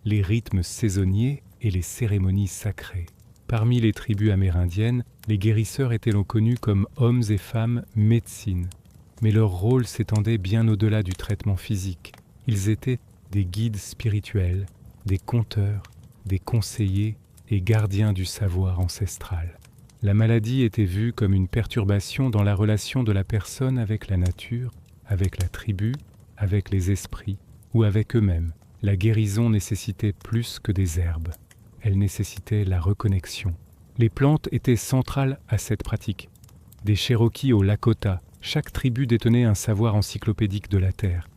les rythmes saisonniers et les cérémonies sacrées. Parmi les tribus amérindiennes, les guérisseurs étaient connus comme hommes et femmes médecine, mais leur rôle s'étendait bien au-delà du traitement physique. Ils étaient des guides spirituels, des conteurs, des conseillers et gardiens du savoir ancestral. La maladie était vue comme une perturbation dans la relation de la personne avec la nature, avec la tribu, avec les esprits ou avec eux-mêmes. La guérison nécessitait plus que des herbes. Elle nécessitait la reconnexion. Les plantes étaient centrales à cette pratique. Des Cherokees au Lakota, chaque tribu détenait un savoir encyclopédique de la terre.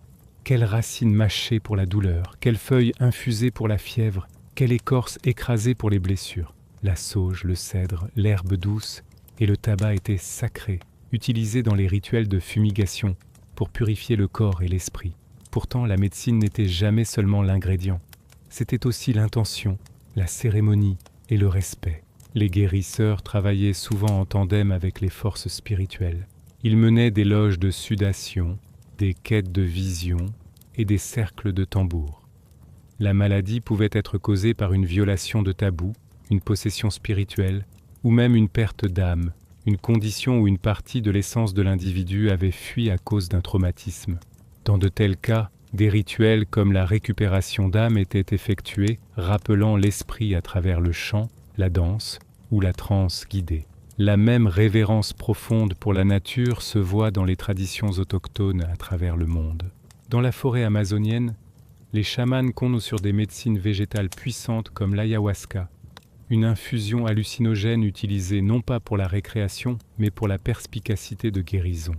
Quelles racines mâchées pour la douleur, quelles feuilles infusées pour la fièvre, quelle écorce écrasée pour les blessures. La sauge, le cèdre, l'herbe douce et le tabac étaient sacrés, utilisés dans les rituels de fumigation pour purifier le corps et l'esprit. Pourtant, la médecine n'était jamais seulement l'ingrédient. C'était aussi l'intention, la cérémonie et le respect. Les guérisseurs travaillaient souvent en tandem avec les forces spirituelles. Ils menaient des loges de sudation, des quêtes de vision et des cercles de tambour. La maladie pouvait être causée par une violation de tabous, une possession spirituelle ou même une perte d'âme, une condition où une partie de l'essence de l'individu avait fui à cause d'un traumatisme. Dans de tels cas, des rituels comme la récupération d'âme étaient effectués, rappelant l'esprit à travers le chant, la danse ou la transe guidée. La même révérence profonde pour la nature se voit dans les traditions autochtones à travers le monde. Dans la forêt amazonienne, les chamans comptent sur des médecines végétales puissantes comme l'ayahuasca, une infusion hallucinogène utilisée non pas pour la récréation, mais pour la perspicacité de guérison.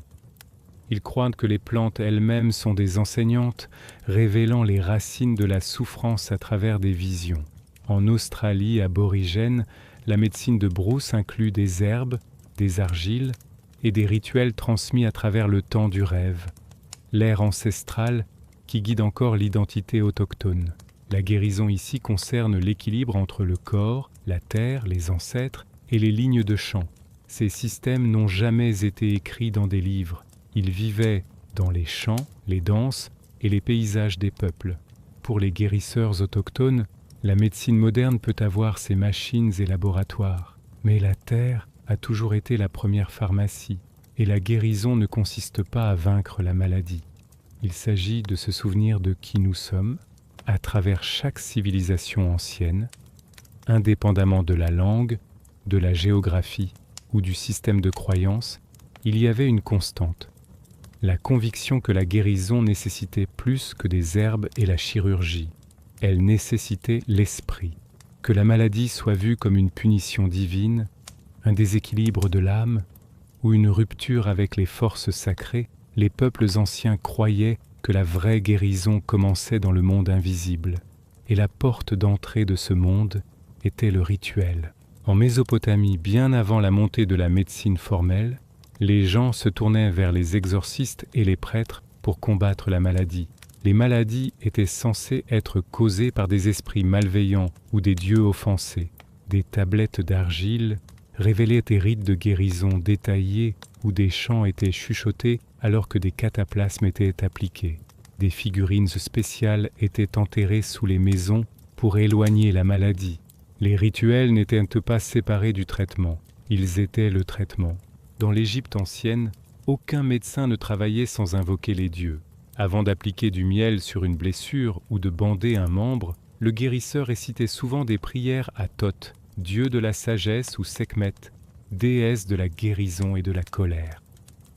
Ils croient que les plantes elles-mêmes sont des enseignantes, révélant les racines de la souffrance à travers des visions. En Australie aborigène, la médecine de Bruce inclut des herbes, des argiles et des rituels transmis à travers le temps du rêve, l'ère ancestrale qui guide encore l'identité autochtone. La guérison ici concerne l'équilibre entre le corps, la terre, les ancêtres et les lignes de chant. Ces systèmes n'ont jamais été écrits dans des livres. Ils vivaient dans les chants, les danses et les paysages des peuples. Pour les guérisseurs autochtones, la médecine moderne peut avoir ses machines et laboratoires, mais la terre a toujours été la première pharmacie, et la guérison ne consiste pas à vaincre la maladie. Il s'agit de se souvenir de qui nous sommes, à travers chaque civilisation ancienne, indépendamment de la langue, de la géographie ou du système de croyance, il y avait une constante, la conviction que la guérison nécessitait plus que des herbes et la chirurgie. Elle nécessitait l'esprit, que la maladie soit vue comme une punition divine, un déséquilibre de l'âme ou une rupture avec les forces sacrées. Les peuples anciens croyaient que la vraie guérison commençait dans le monde invisible, et la porte d'entrée de ce monde était le rituel. En Mésopotamie, bien avant la montée de la médecine formelle, les gens se tournaient vers les exorcistes et les prêtres pour combattre la maladie. Les maladies étaient censées être causées par des esprits malveillants ou des dieux offensés. Des tablettes d'argile révélaient des rites de guérison détaillés où des chants étaient chuchotés alors que des cataplasmes étaient appliqués. Des figurines spéciales étaient enterrées sous les maisons pour éloigner la maladie. Les rituels n'étaient pas séparés du traitement, ils étaient le traitement. Dans l'Égypte ancienne, aucun médecin ne travaillait sans invoquer les dieux. Avant d'appliquer du miel sur une blessure ou de bander un membre, le guérisseur récitait souvent des prières à Thoth, dieu de la sagesse, ou Sekhmet, déesse de la guérison et de la colère.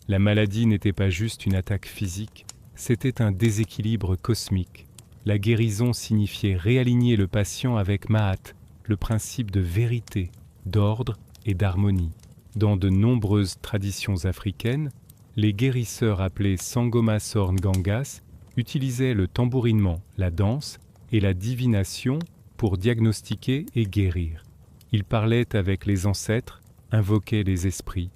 La maladie n'était pas juste une attaque physique, c'était un déséquilibre cosmique. La guérison signifiait réaligner le patient avec Ma'at, le principe de vérité, d'ordre et d'harmonie. Dans de nombreuses traditions africaines, les guérisseurs appelés Sangoma Sorn Gangas utilisaient le tambourinement, la danse et la divination pour diagnostiquer et guérir. Ils parlaient avec les ancêtres, invoquaient les esprits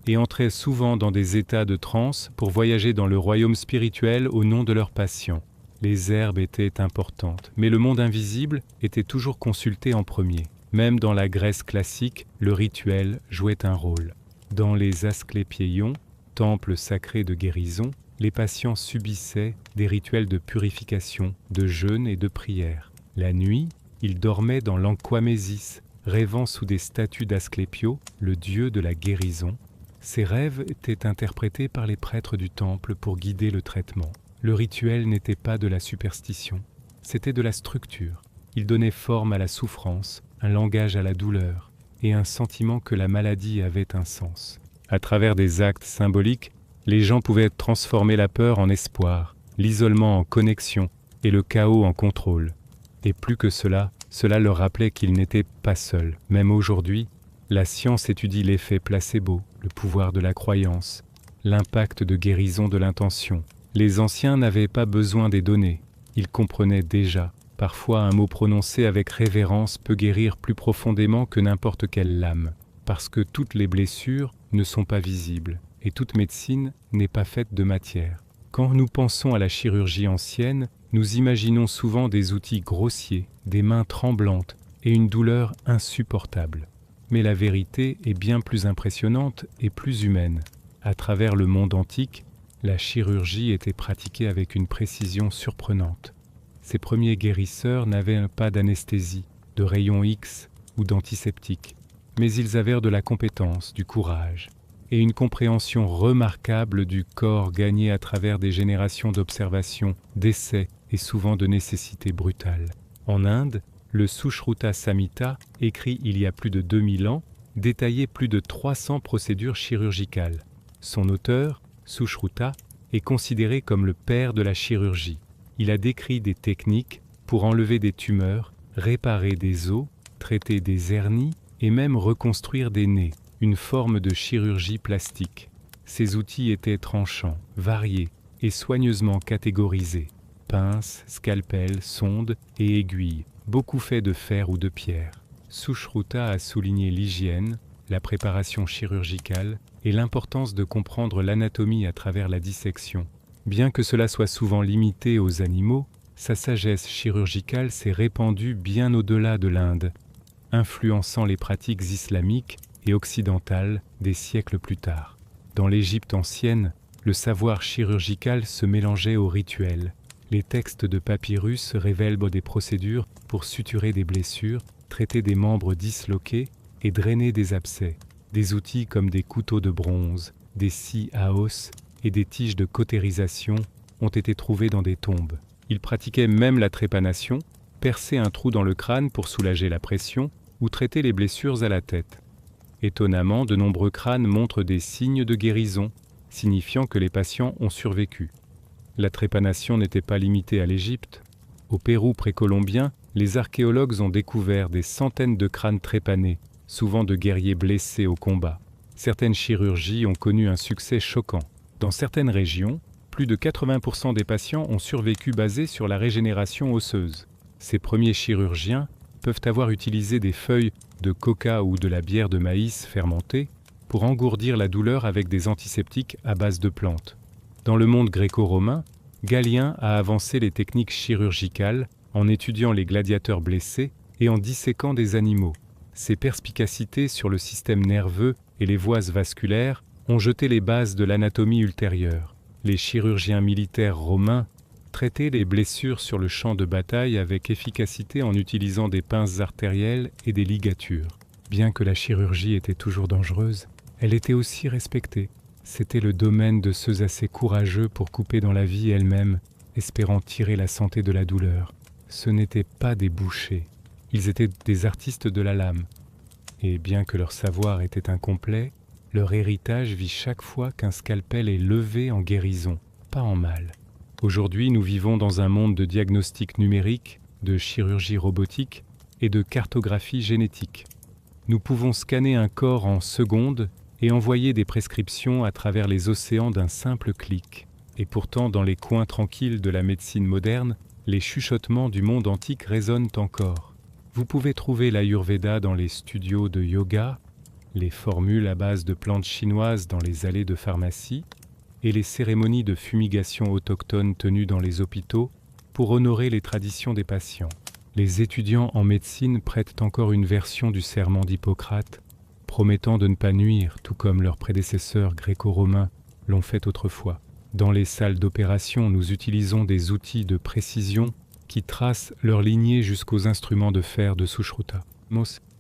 et entraient souvent dans des états de transe pour voyager dans le royaume spirituel au nom de leurs patients. Les herbes étaient importantes, mais le monde invisible était toujours consulté en premier. Même dans la Grèce classique, le rituel jouait un rôle. Dans les Asclépieions, temples sacrés de guérison, les patients subissaient des rituels de purification, de jeûne et de prière. La nuit, ils dormaient dans l'Anquamésis, rêvant sous des statues d'Asclépio, le dieu de la guérison. Ces rêves étaient interprétés par les prêtres du temple pour guider le traitement. Le rituel n'était pas de la superstition, c'était de la structure. Il donnait forme à la souffrance, un langage à la douleur et un sentiment que la maladie avait un sens. À travers des actes symboliques, les gens pouvaient transformer la peur en espoir, l'isolement en connexion et le chaos en contrôle. Et plus que cela, cela leur rappelait qu'ils n'étaient pas seuls. Même aujourd'hui, la science étudie l'effet placebo, le pouvoir de la croyance, l'impact de guérison de l'intention. Les anciens n'avaient pas besoin des données, ils comprenaient déjà. Parfois, un mot prononcé avec révérence peut guérir plus profondément que n'importe quelle lame, parce que toutes les blessures ne sont pas visibles, et toute médecine n'est pas faite de matière. Quand nous pensons à la chirurgie ancienne, nous imaginons souvent des outils grossiers, des mains tremblantes et une douleur insupportable. Mais la vérité est bien plus impressionnante et plus humaine. À travers le monde antique, la chirurgie était pratiquée avec une précision surprenante. Ces premiers guérisseurs n'avaient pas d'anesthésie, de rayons X ou d'antiseptiques, mais ils avaient de la compétence, du courage et une compréhension remarquable du corps gagné à travers des générations d'observations, d'essais et souvent de nécessités brutales. En Inde, le Sushruta Samhita, écrit il y a plus de 2000 ans, détaillait plus de 300 procédures chirurgicales. Son auteur, Sushruta, est considéré comme le père de la chirurgie. Il a décrit des techniques pour enlever des tumeurs, réparer des os, traiter des hernies et même reconstruire des nez, une forme de chirurgie plastique. Ces outils étaient tranchants, variés et soigneusement catégorisés. Pinces, scalpels, sondes et aiguilles, beaucoup faits de fer ou de pierre. Sushruta a souligné l'hygiène, la préparation chirurgicale et l'importance de comprendre l'anatomie à travers la dissection. Bien que cela soit souvent limité aux animaux, sa sagesse chirurgicale s'est répandue bien au-delà de l'Inde, influençant les pratiques islamiques et occidentales des siècles plus tard. Dans l'Égypte ancienne, le savoir chirurgical se mélangeait au rituel. Les textes de papyrus révèlent des procédures pour suturer des blessures, traiter des membres disloqués et drainer des abcès. Des outils comme des couteaux de bronze, des scies à os et des tiges de cautérisation ont été trouvés dans des tombes. Ils pratiquaient même la trépanation, percer un trou dans le crâne pour soulager la pression ou traiter les blessures à la tête. Étonnamment, de nombreux crânes montrent des signes de guérison, signifiant que les patients ont survécu. La trépanation n'était pas limitée à l'Égypte. Au Pérou précolombien, les archéologues ont découvert des centaines de crânes trépanés, souvent de guerriers blessés au combat. Certaines chirurgies ont connu un succès choquant. Dans certaines régions, plus de 80% des patients ont survécu basés sur la régénération osseuse. Ces premiers chirurgiens peuvent avoir utilisé des feuilles de coca ou de la bière de maïs fermentée pour engourdir la douleur avec des antiseptiques à base de plantes. Dans le monde gréco-romain, Galien a avancé les techniques chirurgicales en étudiant les gladiateurs blessés et en disséquant des animaux. Ses perspicacités sur le système nerveux et les voies vasculaires ont jeté les bases de l'anatomie ultérieure. Les chirurgiens militaires romains traitaient les blessures sur le champ de bataille avec efficacité en utilisant des pinces artérielles et des ligatures. Bien que la chirurgie était toujours dangereuse, elle était aussi respectée. C'était le domaine de ceux assez courageux pour couper dans la vie elle-même, espérant tirer la santé de la douleur. Ce n'étaient pas des bouchers, ils étaient des artistes de la lame. Et bien que leur savoir était incomplet, leur héritage vit chaque fois qu'un scalpel est levé en guérison, pas en mal. Aujourd'hui, nous vivons dans un monde de diagnostic numérique, de chirurgie robotique et de cartographie génétique. Nous pouvons scanner un corps en secondes et envoyer des prescriptions à travers les océans d'un simple clic. Et pourtant, dans les coins tranquilles de la médecine moderne, les chuchotements du monde antique résonnent encore. Vous pouvez trouver l'Ayurveda dans les studios de yoga, les formules à base de plantes chinoises dans les allées de pharmacie et les cérémonies de fumigation autochtones tenues dans les hôpitaux pour honorer les traditions des patients. Les étudiants en médecine prêtent encore une version du serment d'Hippocrate, promettant de ne pas nuire, tout comme leurs prédécesseurs gréco-romains l'ont fait autrefois. Dans les salles d'opération, nous utilisons des outils de précision qui tracent leur lignée jusqu'aux instruments de fer de Sushruta.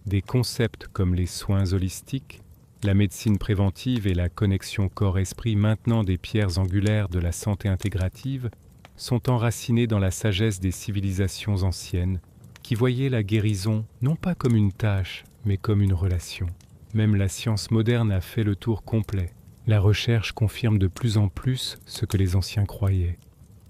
Des concepts comme les soins holistiques, la médecine préventive et la connexion corps-esprit, maintenant des pierres angulaires de la santé intégrative, sont enracinés dans la sagesse des civilisations anciennes, qui voyaient la guérison non pas comme une tâche, mais comme une relation. Même la science moderne a fait le tour complet. La recherche confirme de plus en plus ce que les anciens croyaient,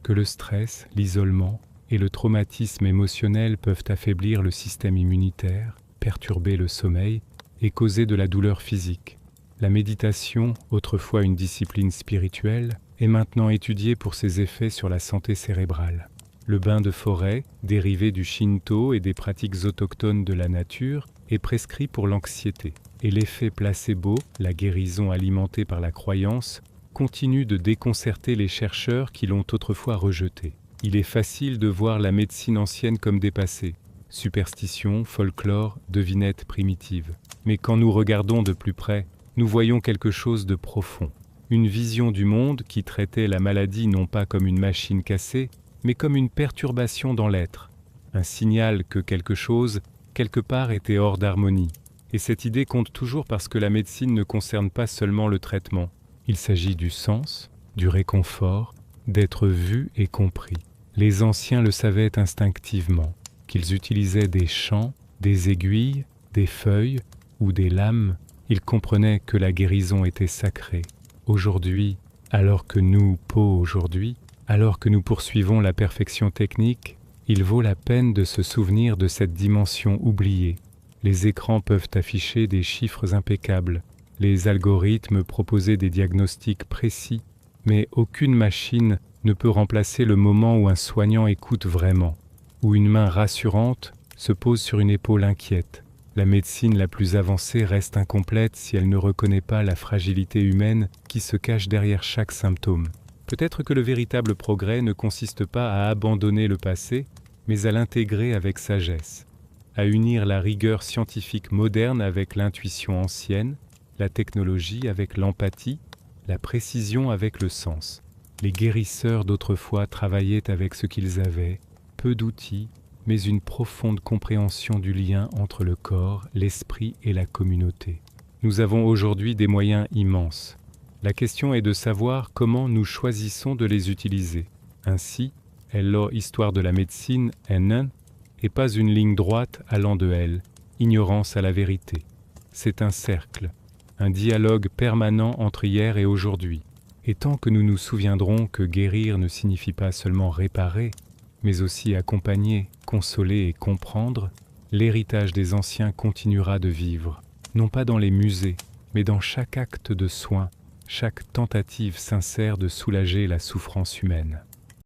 que le stress, l'isolement et le traumatisme émotionnel peuvent affaiblir le système immunitaire, perturber le sommeil et causer de la douleur physique. La méditation, autrefois une discipline spirituelle, est maintenant étudiée pour ses effets sur la santé cérébrale. Le bain de forêt, dérivé du Shinto et des pratiques autochtones de la nature, est prescrit pour l'anxiété. Et l'effet placebo, la guérison alimentée par la croyance, continue de déconcerter les chercheurs qui l'ont autrefois rejeté. Il est facile de voir la médecine ancienne comme dépassée. Superstition, folklore, devinettes primitives. Mais quand nous regardons de plus près, nous voyons quelque chose de profond. Une vision du monde qui traitait la maladie non pas comme une machine cassée, mais comme une perturbation dans l'être. Un signal que quelque chose, quelque part, était hors d'harmonie. Et cette idée compte toujours parce que la médecine ne concerne pas seulement le traitement. Il s'agit du sens, du réconfort, d'être vu et compris. Les anciens le savaient instinctivement, qu'ils utilisaient des chants, des aiguilles, des feuilles ou des lames. Ils comprenaient que la guérison était sacrée. Aujourd'hui, alors que nous poursuivons la perfection technique, il vaut la peine de se souvenir de cette dimension oubliée. Les écrans peuvent afficher des chiffres impeccables, les algorithmes proposer des diagnostics précis, mais aucune machine ne peut remplacer le moment où un soignant écoute vraiment, où une main rassurante se pose sur une épaule inquiète. La médecine la plus avancée reste incomplète si elle ne reconnaît pas la fragilité humaine qui se cache derrière chaque symptôme. Peut-être que le véritable progrès ne consiste pas à abandonner le passé, mais à l'intégrer avec sagesse, à unir la rigueur scientifique moderne avec l'intuition ancienne, la technologie avec l'empathie, la précision avec le sens. Les guérisseurs d'autrefois travaillaient avec ce qu'ils avaient, peu d'outils, mais une profonde compréhension du lien entre le corps, l'esprit et la communauté. Nous avons aujourd'hui des moyens immenses. La question est de savoir comment nous choisissons de les utiliser. Ainsi, l'histoire de la médecine n'est pas une ligne droite allant de elle, ignorance à la vérité. C'est un cercle, un dialogue permanent entre hier et aujourd'hui. Et tant que nous nous souviendrons que guérir ne signifie pas seulement réparer, mais aussi accompagner, consoler et comprendre, l'héritage des anciens continuera de vivre, non pas dans les musées, mais dans chaque acte de soin, chaque tentative sincère de soulager la souffrance humaine.